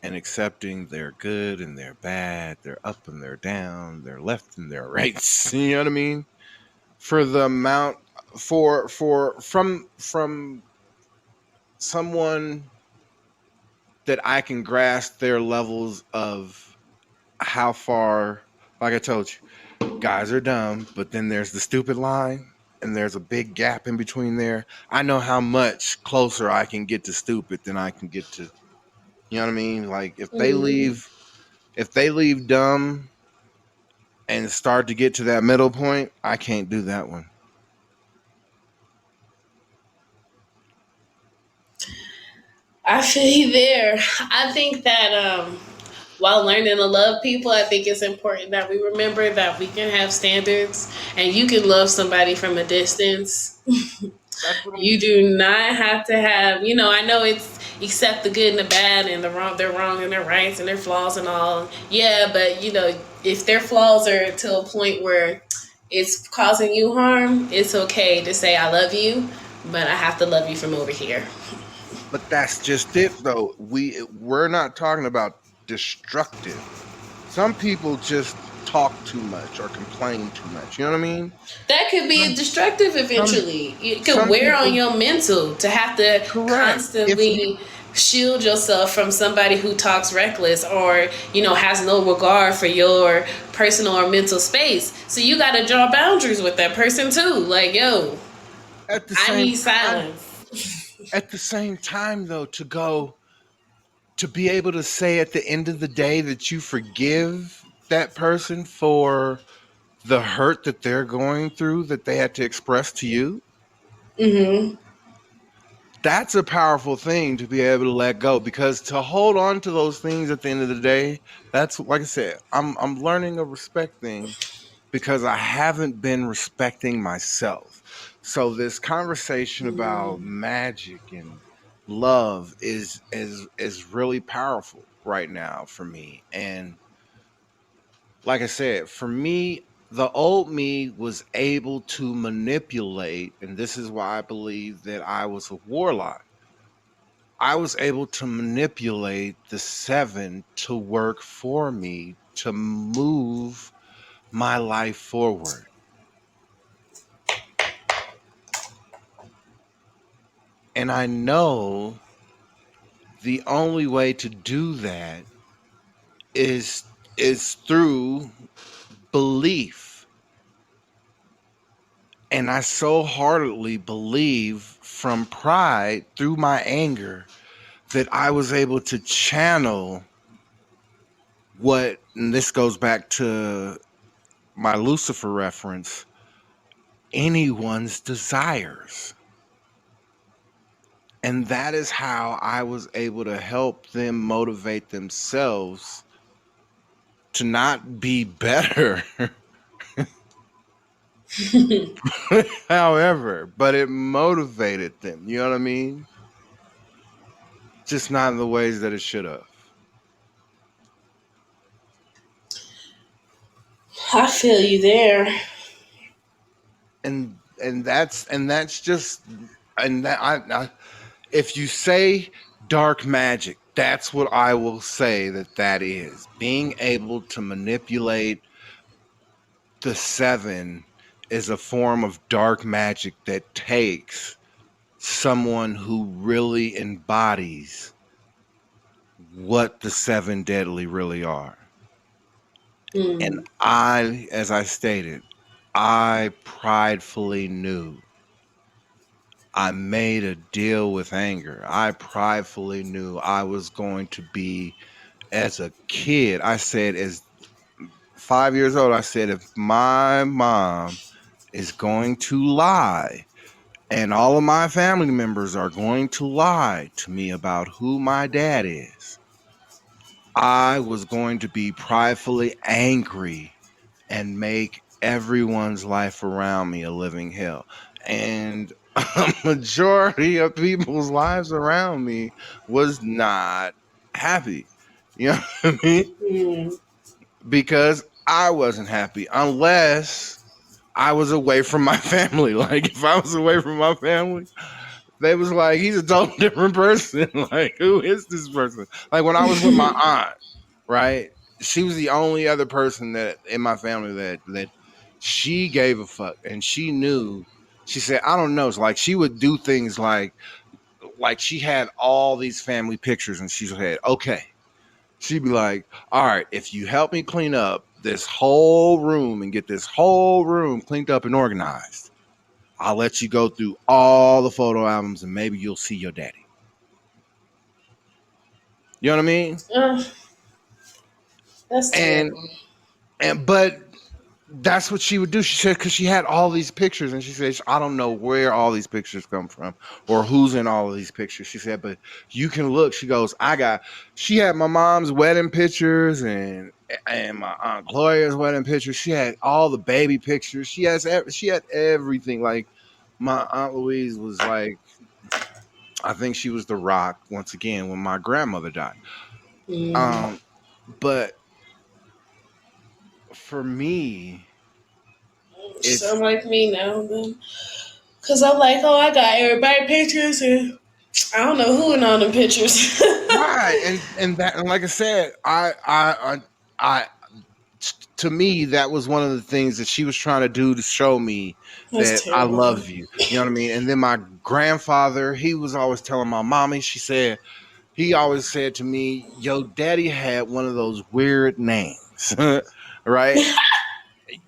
B: and accepting their good and their bad, their up and their down, their left and their rights. You know what I mean? For the amount, for from someone that I can grasp their levels of how far, like I told you, guys are dumb, but then there's the stupid line, and there's a big gap in between there. I know how much closer I can get to stupid than I can get to, you know what I mean? Like,
C: mm.
B: if they leave dumb and start to get to that middle point, I can't do that one.
C: I feel you there. I think that while learning to love people, I think it's important that we remember that we can have standards and you can love somebody from a distance.
B: That's what I'm.
C: You do not have to have, I know it's accept the good and the bad and the wrong, their wrong and their rights and their flaws and all. Yeah, but if their flaws are to a point where it's causing you harm, it's okay to say I love you, but I have to love you from over here.
B: But that's just it, though. We're not talking about destructive. Some people just talk too much or complain too much. You know what I mean?
C: That could be
B: Some
C: destructive
B: some
C: eventually. It could
B: some
C: wear on
B: people,
C: your mental to have to
B: correct. If you
C: constantly shield yourself from somebody who talks reckless or, has no regard for your personal or mental space. So you got to draw boundaries with that person too. Like, yo,
B: at the
C: I
B: same
C: need
B: time,
C: silence.
B: though, to be able to say at the end of the day that you forgive that person for the hurt that they're going through, that they had to express to you,
C: Hmm.
B: that's a powerful thing to be able to let go, because to hold on to those things at the end of the day, that's, like I said, I'm learning a respect thing. because I haven't been respecting myself. So this conversation about
C: Mm.
B: magic and love is really powerful right now for me. And like I said, for me, the old me was able to manipulate, and this is why I believe that I was a warlock. I was able to manipulate the seven to work for me to move my life forward. And I know the only way to do that is through belief. And I so heartily believe from pride through my anger that I was able to channel what, and this goes back to my Lucifer reference, anyone's desires. And that is how I was able to help them motivate themselves to not be better. However, but it motivated them. You know what I mean? Just not in the ways that it should have.
C: I feel you there.
B: And that's just, and that I if you say dark magic, that's what I will say that is. Being able to manipulate the seven is a form of dark magic that takes someone who really embodies what the seven deadly really are. And
C: Mm.
B: as I stated, I pridefully knew. I made a deal with anger. I pridefully knew I was going to be, as a kid, I said, as 5 years old, I said, if my mom is going to lie and all of my family members are going to lie to me about who my dad is, I was going to be pridefully angry and make everyone's life around me a living hell. And a majority of people's lives around me was not happy. You know what I mean?
C: Mm.
B: Because I wasn't happy unless I was away from my family. Like if I was away from my family, they was like, he's a total different person. Like, who is this person? Like when I was with my aunt, right? She was the only other person that in my family that she gave a fuck, and she knew. She said, I don't know. It's like she would do things like she had all these family pictures, and she said, okay. She'd be like, all right, if you help me clean up this whole room and get this whole room cleaned up and organized, I'll let you go through all the photo albums and maybe you'll see your daddy. You know what I mean?
C: Uh, that's
B: And
C: terrible.
B: but that's what she would do. She said because she had all these pictures, and she said, I don't know where all these pictures come from or who's in all of these pictures. She said, but you can look. She goes, she had my mom's wedding pictures and my aunt Gloria's wedding pictures. She had all the baby pictures. She had everything. Like my aunt Louise was like, I think she was the rock once again when my grandmother died.
C: Mm.
B: Um, but for me, it's
C: Sound like me now, then. Cause I'm like, oh, I got everybody pictures, and I don't know who in all them pictures.
B: right, and like I said, I to me that was one of the things that she was trying to do to show me that
C: That's
B: I
C: terrible.
B: love you. You know what I mean? And then my grandfather, he was always telling my mommy, he always said to me, "Yo, daddy had one of those weird names." Right?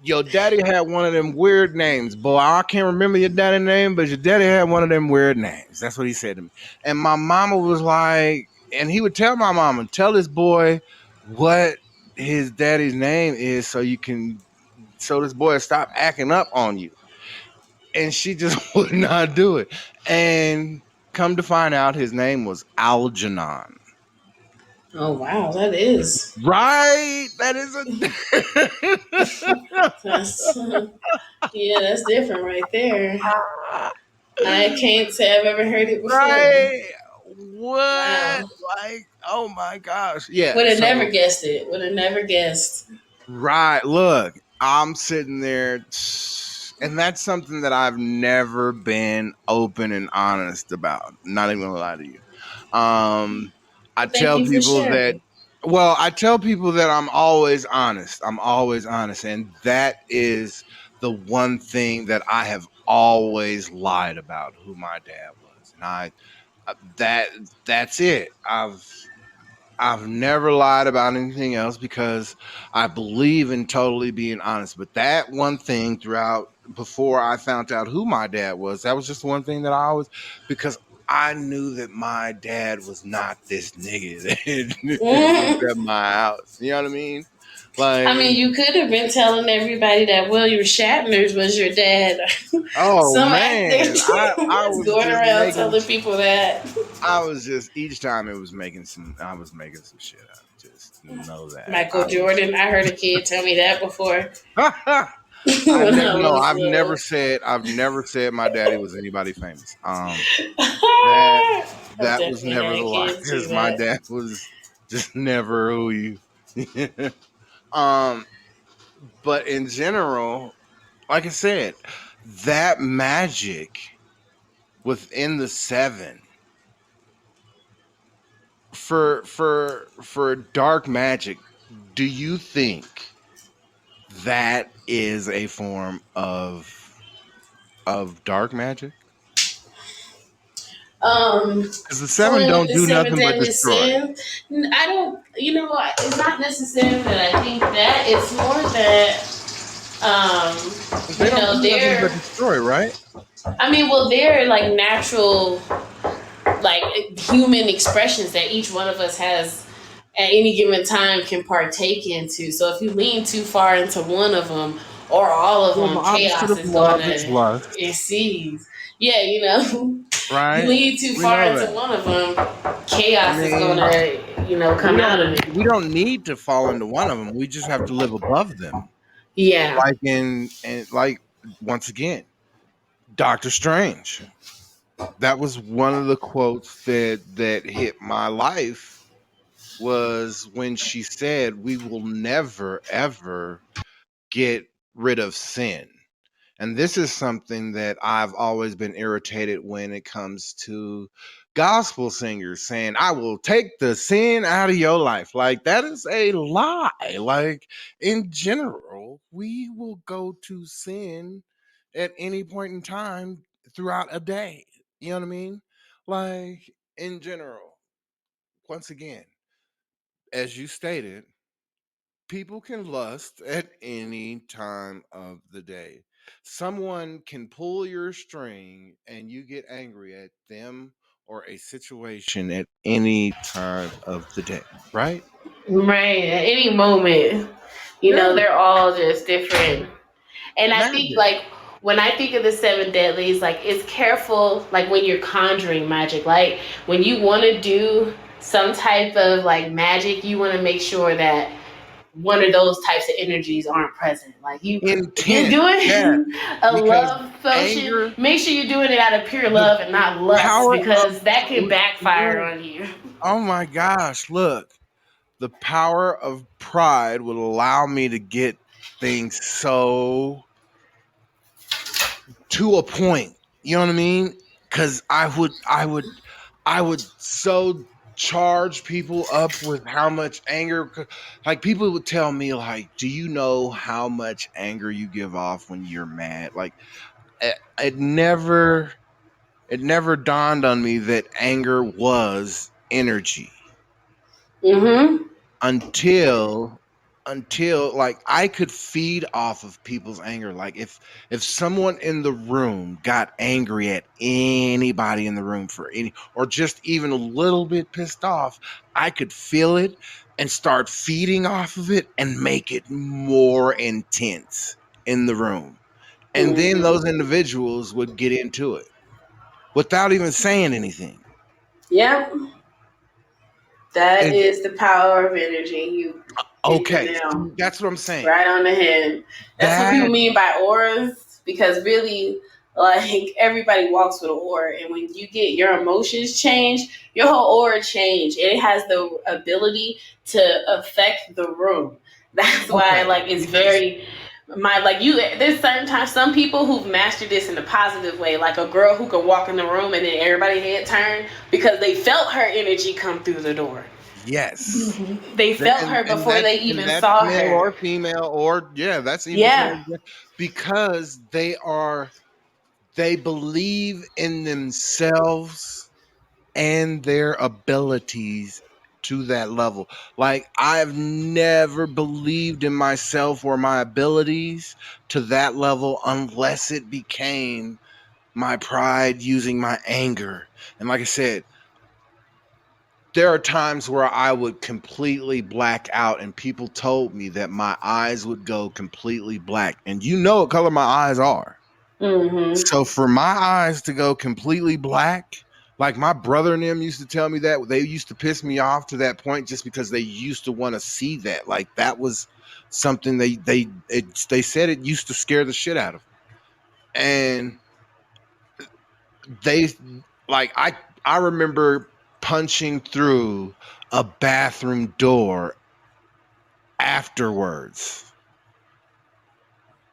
B: Your daddy had one of them weird names. Boy, I can't remember your daddy name, but your daddy had one of them weird names. That's what he said to me. And my mama was like, and he would tell my mama, tell this boy what his daddy's name is so this boy stop acting up on you. And she just would not do it. And come to find out his name was Algernon.
C: Oh wow, that is.
B: Right? That is a
C: That's yeah, that's different right there. I can't say I've ever heard it before.
B: right. What?
C: Wow.
B: Like, oh my gosh. Yeah.
C: Would have never
B: So
C: guessed it. Would have never guessed.
B: right. Look, I'm sitting there, and that's something that I've never been open and honest about. Not even gonna lie to you. Um, I
C: Well, thank
B: tell
C: you for
B: people that.
C: sharing.
B: Well, I tell people that I'm always honest. I'm always honest, and that is the one thing that I have always lied about who my dad was, and that that's it. I've never lied about anything else because I believe in totally being honest. But that one thing throughout before I found out who my dad was, that was just one thing that I always because I knew that my dad was not this nigga that was
C: Mm.
B: at my house. You know what I mean?
C: I mean,
B: Like,
C: you could have been telling everybody that William Shatner was your dad.
B: oh
C: Some actor
B: man, I
C: was
B: was
C: going
B: just
C: around
B: making
C: telling people that.
B: I was just each time it was making some I was making some shit up. Just know that
C: Michael
B: I was
C: Jordan. I heard a kid tell me that before
B: I
C: when
B: never
C: I
B: no,
C: was little.
B: I've never said my daddy was anybody famous. That
C: I've
B: that was
C: definitely
B: never the
C: had
B: lie
C: kids do
B: because my
C: that.
B: dad was just never who you. um, but in general, like I said, that magic within the seven for dark magic. Do you think that is a form of dark magic? Because the seven
C: Following with
B: don't
C: the
B: do
C: seven
B: nothing but
C: deadly
B: destroy.
C: sins, I don't. You know, it's not necessarily that I think that. It's more that
B: They don't do nothing but
C: they're.
B: destroy, right?
C: I mean, well, they're like natural, like human expressions that each one of us has at any given time can partake into. So if you lean too far into one of them or all of
B: Well, the
C: them,
B: opposite
C: chaos
B: of
C: is going
B: love is
C: to
B: lust,
C: exceed. Yeah, you know, you
B: right?
C: lean too
B: We
C: far
B: know
C: into
B: that.
C: one of them,
B: I
C: chaos is going
B: mean,
C: to, come out of it.
B: we don't need to fall into one of them. We just have to live above them.
C: Yeah.
B: Like like once again, Doctor Strange. That was one of the quotes that hit my life was when she said, "We will never ever get rid of sin." And this is something that I've always been irritated when it comes to gospel singers saying, I will take the sin out of your life. Like, that is a lie. Like, in general, we will go to sin at any point in time throughout a day. You know what I mean? Like, in general, once again, as you stated, people can lust at any time of the day. Someone can pull your string and you get angry at them or a situation at any time of the day, right?
C: Right. At any moment,
B: Yeah,
C: they're all just different. And I think
B: magic.
C: like when I think of the seven deadlies, like it's careful like when you're conjuring magic. Like when you want to do some type of like magic, you want to make sure that one of those types of energies aren't present. Like if you're
B: Intent. Yeah,
C: doing a
B: because
C: love potion,
B: anger,
C: make sure you're doing it out of pure
B: the
C: love and not lust,
B: power of,
C: because that can backfire
B: look,
C: on you.
B: oh my gosh, look, the power of pride will allow me to get things so to a point. You know what I mean? Because I would so charge people up with how much anger. Like people would tell me, like, "Do you know how much anger you give off when you're mad?" Like it it never dawned on me that anger was energy
C: Mm-hmm.
B: until like I could feed off of people's anger. Like if someone in the room got angry at anybody in the room for any or just even a little bit pissed off, I could feel it and start feeding off of it and make it more intense in the room. And then
C: Mm-hmm.
B: those individuals would get into it without even saying anything.
C: Yep. That
B: And
C: is the power of energy. You hit the
B: okay,
C: nail
B: see, that's what I'm saying.
C: right on the head. That's what people
B: That
C: mean by auras, because really, like everybody walks with an aura, and when you get your emotions changed, your whole aura change. It has the ability to affect the room. That's why,
B: okay.
C: like, it's very my like you. There's certain times some people who've mastered this in a positive way, like a girl who could walk in the room and then everybody head turn because they felt her energy come through the door.
B: Yes.
C: They felt her
B: And
C: before they even
B: that's
C: saw
B: male
C: her.
B: or female, or yeah, that's even
C: Yeah.
B: transgender, because they believe in themselves and their abilities to that level. Like, I've never believed in myself or my abilities to that level unless it became my pride using my anger. And like I said, there are times where I would completely black out, and people told me that my eyes would go completely black. And you know what color my eyes are.
C: Mm-hmm.
B: So for my eyes to go completely black, like my brother and them used to tell me that they used to piss me off to that point just because they used to want to see that. Like that was something they said it used to scare the shit out of them. And they like I remember punching through a bathroom door afterwards.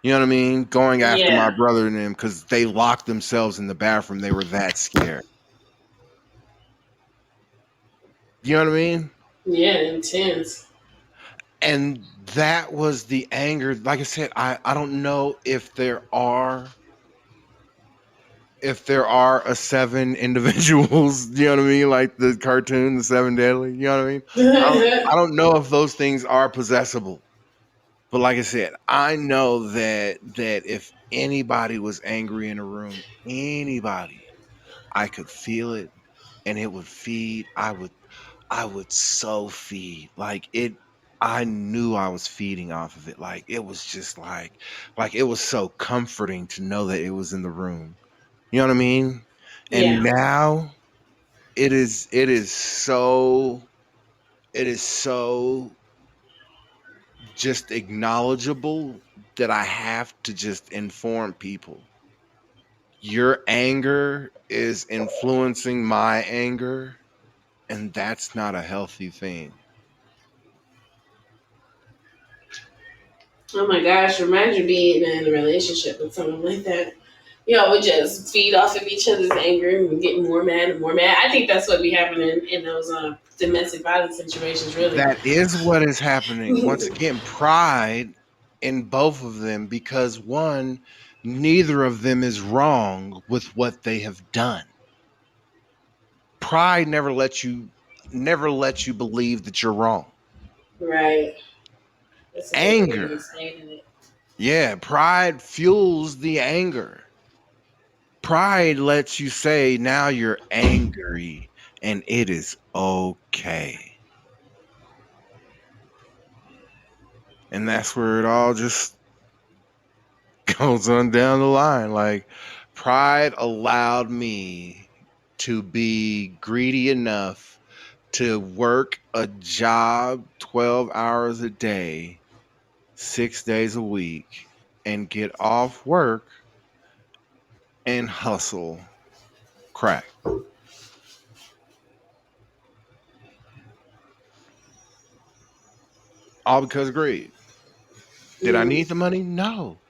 B: You know what I mean? Going after my
C: Yeah.
B: brother and them because they locked themselves in the bathroom. They were that scared. You know what I mean?
C: Yeah, intense.
B: And that was the anger. Like I said, I don't know if there are a seven individuals, you know what I mean? Like the cartoon, the seven deadly, you know what I mean? I don't know if those things are possessable. But like I said, I know that if anybody was angry in a room, anybody, I could feel it and it would feed. I would so feed. Like it I knew I was feeding off of it. Like it was just like it was so comforting to know that it was in the room. You know what I mean? And
C: Yeah.
B: now it is so just acknowledgeable that I have to just inform people. Your anger is influencing my anger, and that's not a healthy thing.
C: Oh my gosh, imagine being in a relationship with someone like that. Y'all would just feed off of each other's anger and get more mad and more mad. I think that's what be happening in those domestic violence situations, really.
B: That is what is happening. Once again, pride in both of them, because one, neither of them is wrong with what they have done. Pride never lets you believe that you're wrong.
C: Right. That's a good way
B: Anger,
C: of saying it.
B: yeah, pride fuels the anger. Pride lets you say now you're angry and it is okay. And that's where it all just goes on down the line. Like, pride allowed me to be greedy enough to work a job 12 hours a day, 6 days a week, and get off work and hustle crack. All because of greed. Did I
C: Mm.
B: need the money? No.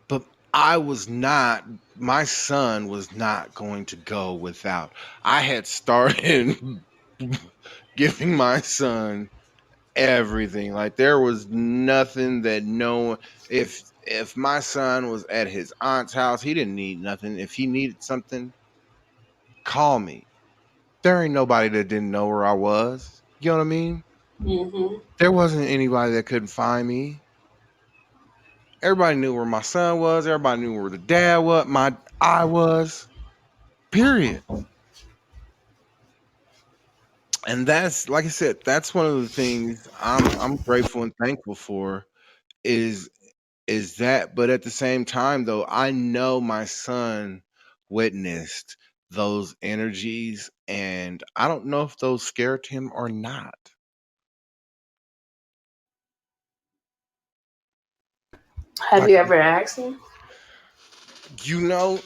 B: But I was not, my son was not going to go without. I had started giving my son everything. Like there was nothing that no one, if my son was at his aunt's house, he didn't need nothing. If he needed something, call me. There ain't nobody that didn't know where I was. You know what I mean?
C: Mm-hmm.
B: There wasn't anybody that couldn't find me. Everybody knew where my son was. Everybody knew where the dad was. I was. Period. And that's like I said, that's one of the things I'm grateful and thankful for is is that. But at the same time though, I know my son witnessed those energies And I don't know if those scared him or not.
C: Have
B: Like,
C: you ever asked him?
B: you know,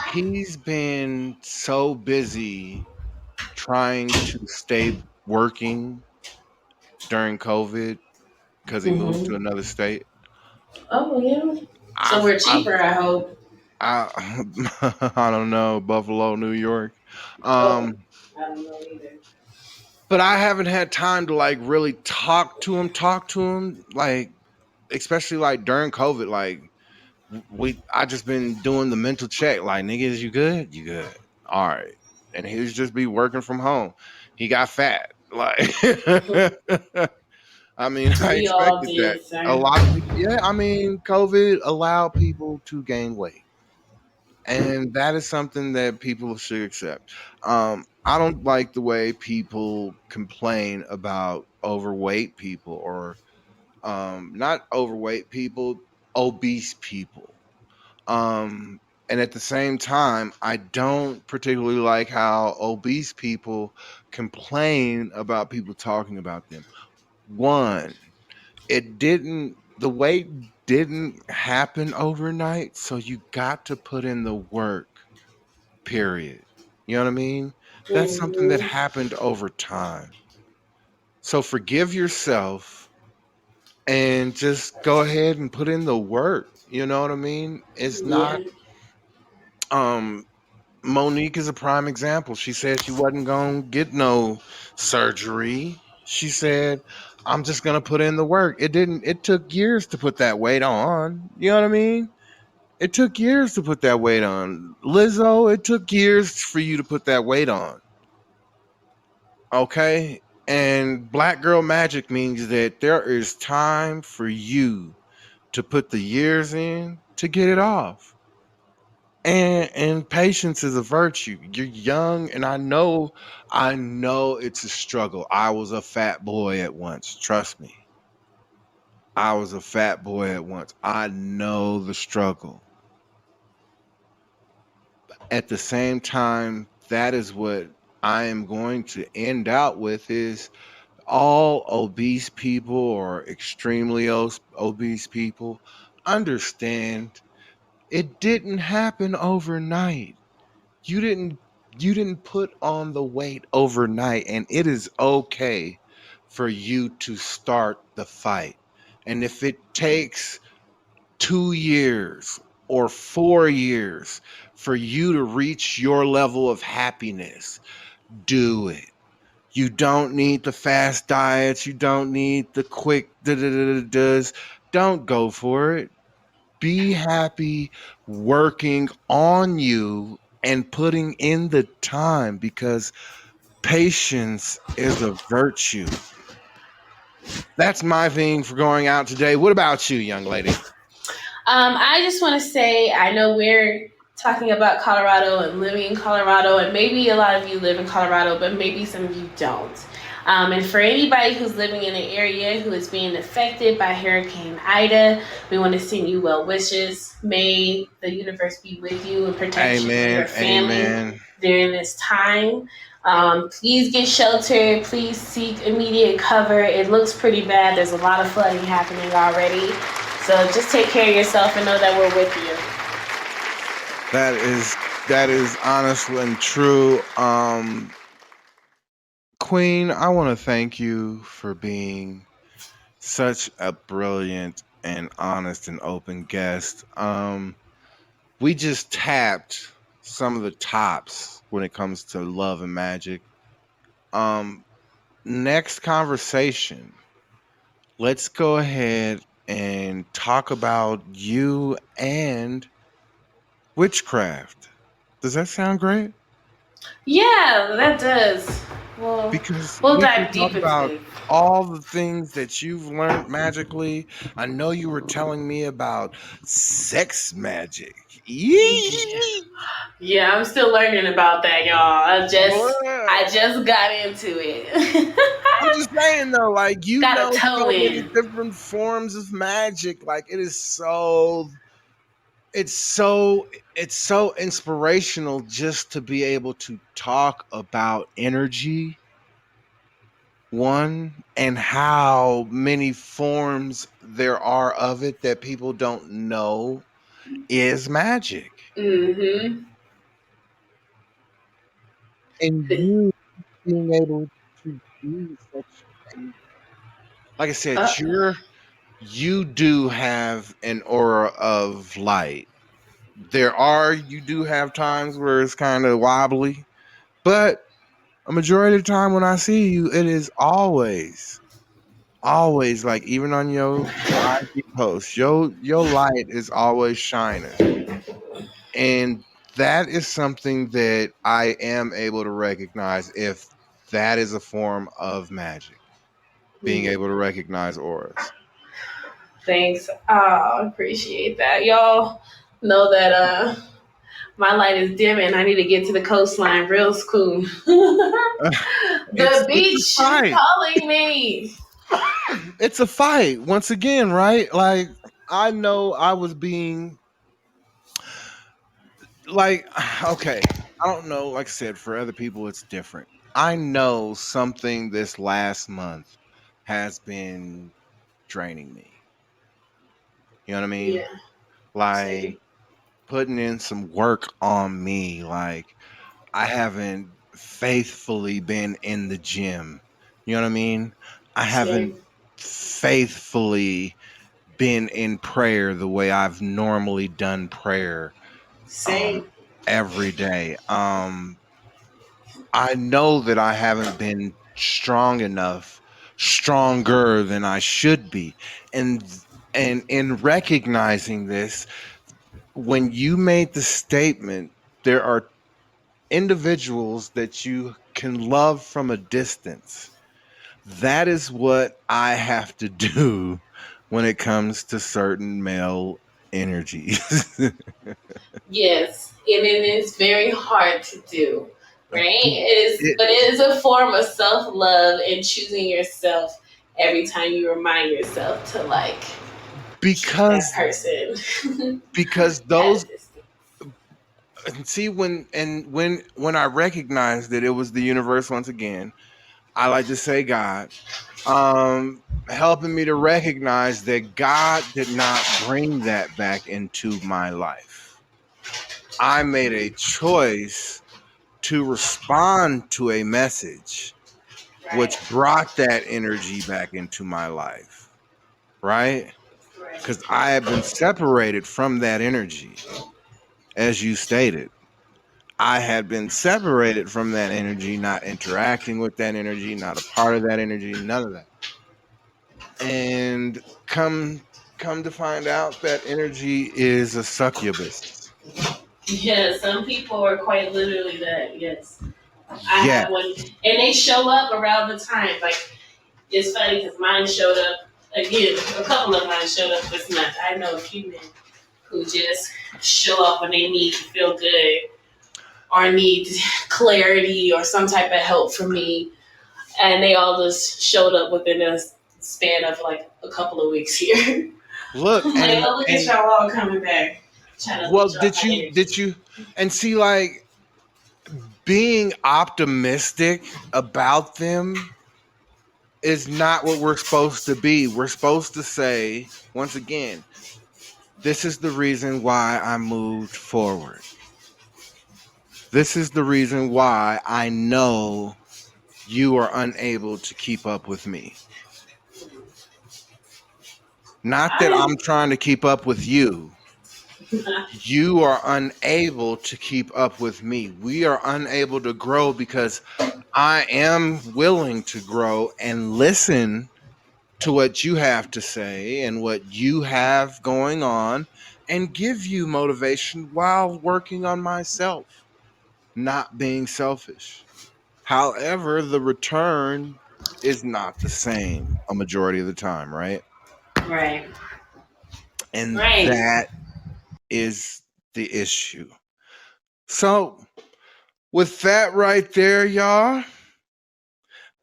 B: he's been so busy trying to stay working during COVID because he moved to
C: Hmm.
B: another state.
C: Oh yeah.
B: I've,
C: Somewhere
B: I've,
C: cheaper, I hope.
B: I, I don't know, Buffalo, New York.
C: Oh,
B: Um,
C: I don't know either.
B: but I haven't had time to like really talk to him, like especially like during COVID, like I just been doing the mental check, like niggas, you good? You good. All right. And he was just be working from home. He got fat. Like I mean, I
C: We all
B: expected that.
C: did,
B: A
C: sir.
B: lot of people, yeah, I mean, COVID allowed people to gain weight. And that is something that people should accept. I don't like the way people complain about overweight people or not overweight people, obese people. And at the same time, I don't particularly like how obese people complain about people talking about them. One, the weight didn't happen overnight, so you got to put in the work, period. You know what I mean? That's something that
C: Hmm.
B: happened over time. So forgive yourself and just go ahead and put in the work. You know what I mean? It's not
C: Yeah.
B: um Monique is a prime example. She said she wasn't going to get no surgery. She said, I'm just going to put in the work. It took years to put that weight on. You know what I mean? It took years to put that weight on. Lizzo, it took years for you to put that weight on. Okay? And Black Girl Magic means that there is time for you to put the years in to get it off. And patience is a virtue. You're young, and I know it's a struggle. I was a fat boy at once. Trust me. I was a fat boy at once. I know the struggle. At the same time, that is what I am going to end out with is all obese people or extremely obese people understand it didn't happen overnight. You didn't you didn't put on the weight overnight, and it is okay for you to start the fight. And if it takes 2 years or 4 years for you to reach your level of happiness, do it. You don't need the fast diets, you don't need the quick does. Don't go for it. Be happy working on you and putting in the time because patience is a virtue. That's my thing for going out today. What about you, young lady?
C: I just want to say I know we're talking about Colorado and living in Colorado, and maybe a lot of you live in Colorado, but maybe some of you don't. And for anybody who's living in an area who is being affected by Hurricane Ida, we want to send you well wishes. May the universe be with you and protect you and your
B: Amen.
C: family
B: Amen.
C: during this time. Please get shelter. Please seek immediate cover. It looks pretty bad. There's a lot of flooding happening already. So just take care of yourself and know that we're with you.
B: That is honest and true. Queen, I want to thank you for being such a brilliant and honest and open guest. We just tapped some of the tops when it comes to love and magic. Um, Next conversation, let's go ahead and talk about you and witchcraft. Does that sound great?
C: Yeah, that does. Well,
B: Because
C: we'll
B: we can
C: dive
B: talk
C: deep into
B: about
C: it.
B: all the things that you've learned magically. I know you were telling me about sex magic. Yee!
C: Yeah, I'm still learning about that, y'all. I
B: Well,
C: just got into it.
B: I'm just saying though, like you
C: Got
B: know
C: a toe
B: so many
C: in.
B: different forms of magic. Like it is so it's so it's so inspirational just to be able to talk about energy, one, and how many forms there are of it that people don't know is magic.
C: Mm-hmm.
B: And you being able to be such a, like I said,
C: Uh,
B: you do have an aura of light. You do have times where it's kind of wobbly, but a majority of the time when I see you, it is always like, even on your IG posts, your light is always shining. And that is something that I am able to recognize, if that is a form of magic, being able to recognize auras.
C: thanks. I appreciate that. Y'all know that my light is dimming. I need to get to the coastline real soon. The
B: It's a
C: beach is
B: fight.
C: calling me.
B: It's a fight once again, right? Like, I know I was being like, okay, I don't know, like I said, for other people it's different. I know something this last month has been draining me. You know what I mean?
C: Yeah,
B: Like,
C: same,
B: putting in some work on me. Like, I haven't faithfully been in the gym. You know what I mean? I haven't
C: same,
B: faithfully been in prayer the way I've normally done prayer um
C: same.
B: every day. I know that I haven't been strong enough, stronger than I should be. And in recognizing this, when you made the statement, there are individuals that you can love from a distance. That is what I have to do when it comes to certain male energies.
C: Yes, and it is very hard to do, right?
B: Be- it,
C: But it is a form of self love and choosing yourself every time you remind yourself to like keep that
B: because
C: person
B: because
C: at
B: those,
C: a distance.
B: and see, when I recognized that it was the universe once again, I like to say God, helping me to recognize that God did not bring that back into my life. I made a choice to respond to a message which
C: Right,
B: brought that energy back into my life, right?
C: right,
B: Because I have been separated from that energy, as you stated. I had been separated from that energy, not interacting with that energy, not a part of that energy, none of that. And come to find out, that energy is a succubus.
C: yeah, some people are quite literally that. Yes, I
B: Yeah.
C: have one, and they show up around the time. Like it's funny because mine showed up again. A couple of mine showed up this month. I know a few men who just show up when they need to feel good or need clarity or some type of help from me, and they all just showed up within a span of like a couple of weeks here.
B: Look,
C: I'm like, oh, look at
B: and
C: y'all all coming back, trying to
B: well,
C: leech off my
B: did
C: energy.
B: you and see, like, being optimistic about them is not what we're supposed to be. We're supposed to say, once again, this is the reason why I moved forward. This is the reason why I know you are unable to keep up with me. Not that
C: I
B: I'm trying to keep up with you. You are unable to keep up with me. We are unable to grow because I am willing to grow and listen to what you have to say and what you have going on, and give you motivation while working on myself, not being selfish. However, the return is not the same a majority of the time, right?
C: right,
B: And
C: right.
B: that is the issue. So, with that right there, y'all,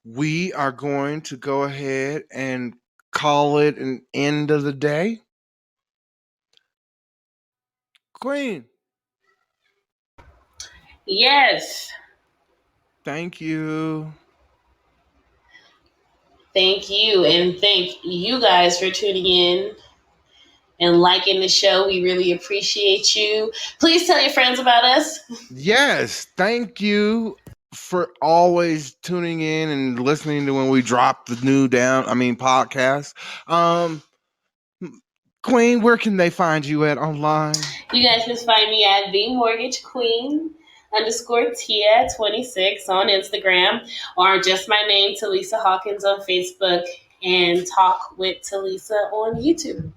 B: we are going to go ahead and call it an end of the day. Queen,
C: Yes.
B: thank you.
C: Thank you. And thank you guys for tuning in and liking the show. We really appreciate you. Please tell your friends about us.
B: Yes, thank you for always tuning in and listening to when we drop the new podcast. Um Queen, where can they find you at online?
C: You guys can find me at the Mortgage Queen underscore Tia 26 on Instagram, or just my name, Talisa Hawkins, on Facebook, and Talk with Talisa on YouTube.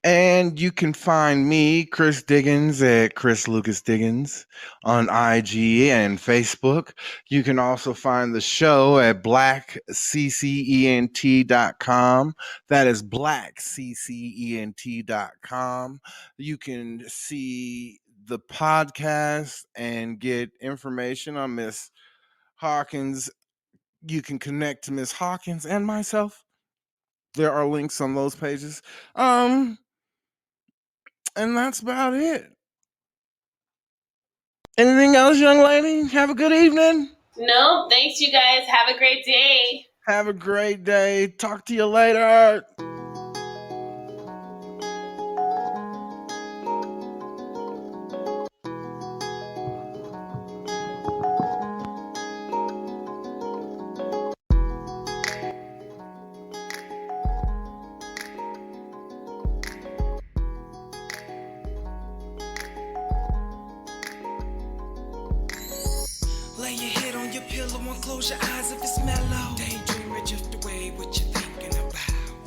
B: And you can find me, Chris Diggins, at Chris Lucas Diggins on IG and Facebook. You can also find the show at blackccent.com. That is blackccent.com. You can see the podcast and get information on Miss Hawkins. You can connect to Miss Hawkins and myself. There are links on those pages. And that's about it. Anything else, young lady? Have a good evening.
C: No, thanks, you guys. Have a great day.
B: Have a great day. Talk to you later.
A: Lay your head on your pillow and close your eyes if it's mellow. Daydream or drift away, what you thinking about?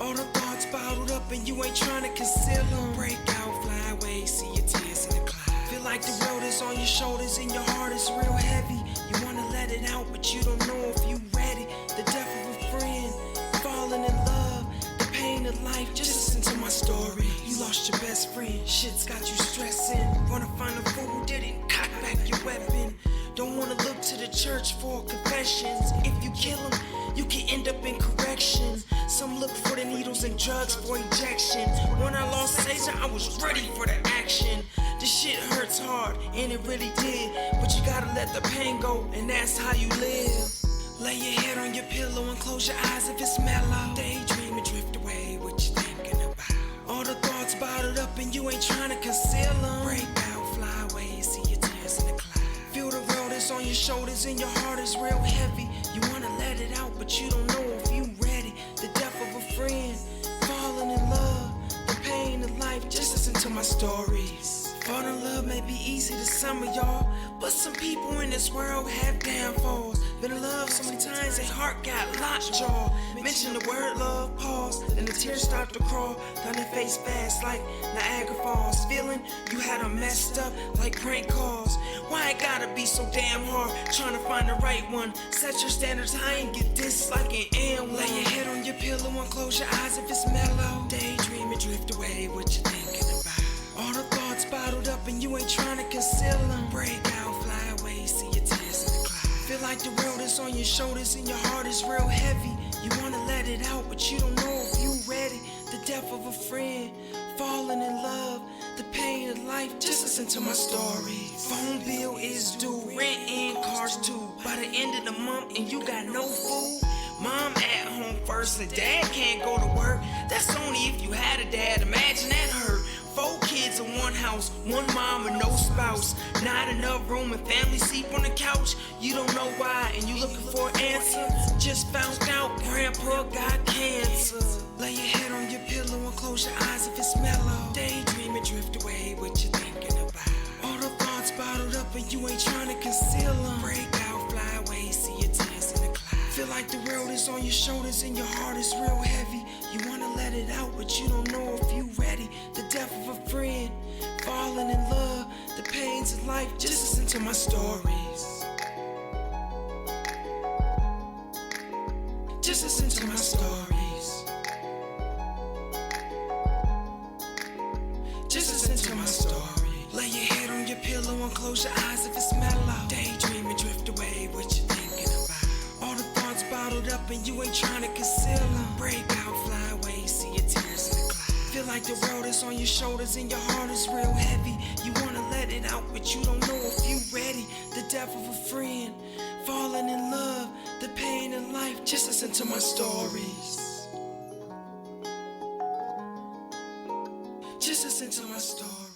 A: All the thoughts bottled up and you ain't trying to conceal them. Break out, fly away, see your tears in the cloud. Feel like the world is on your shoulders and your heart is real heavy. You wanna let it out, but you don't know if you ready. The death of a friend, falling in love, the pain of life. Just listen to my story. You lost your best friend, shit's got you stressing. Wanna find a fool who did it, cock back your weapon. Don't wanna look to the church for confessions. If you kill him, you can end up in correction. Some look for the needles and drugs for injection. When I lost Caesar, I was ready for the action. This shit hurts hard, and it really did. But you gotta let the pain go, and that's how you live. Lay your head on your pillow and close your eyes if it's mellow. Daydream and drift away, what you thinking about? All the thoughts bottled up and you ain't trying to conceal them. Break out, fly away, see your tears in the cloud. Feel the world is on your shoulders and your heart is real heavy. You wanna let it out, but you don't know if you ready. The death of a friend, falling in love, the pain of life. Just listen to my stories. Falling in love may be easy to some of y'all, but some people in this world have downfalls. Been in love so many times, their heart got lockjaw. Mention the word love, pause, and the tears start to crawl down their face fast like Niagara Falls. Feeling you had them messed up like prank calls. Why it gotta be so damn hard trying to find the right one? Set your standards high and get this like an M. Lay your head on your pillow and close your eyes if it's mellow. Daydream and drift away, what you thinking about? All the thoughts bottled up and you ain't trying to conceal them. Break out, fly away, see your tears in the cloud. Feel like the world is on your shoulders and your heart is real heavy. You wanna let it out, but you don't know if you ready. The death of a friend, falling in love, the pain of life. Just listen to my story. Phone bill is due, rent and cars too. By the end of the month and you got no food. Mom at home first and dad can't go to work. That's only if you had a dad, imagine that hurt. 4 kids in one house, one mom and no spouse. Not enough room and family sleep on the couch. You don't know why and you looking for an answer. Just found out grandpa got cancer. Lay your head on your pillow and close your eyes if it's mellow. Daydream and drift away, what you thinking about? All the thoughts bottled up and you ain't trying to conceal them. Break out, fly away, see your tears in the cloud. Feel like the world is on your shoulders and your heart is real heavy. You wanna let it out, but you don't know if you ready. The death of a friend, falling in love, the pains of life. Just listen to my stories. Just listen to my stories. Just listen to my story. Lay your head on your pillow and close your eyes if it's mellow. Daydream and drift away, what you thinking about? All the thoughts bottled up and you ain't trying to conceal them. Break out, fly away, see your tears in the cloud. Feel like the world is on your shoulders and your heart is real heavy. You wanna let it out, but you don't know if you ready. The death of a friend, falling in love, the pain in life. Just listen to my stories. Just listen to my story.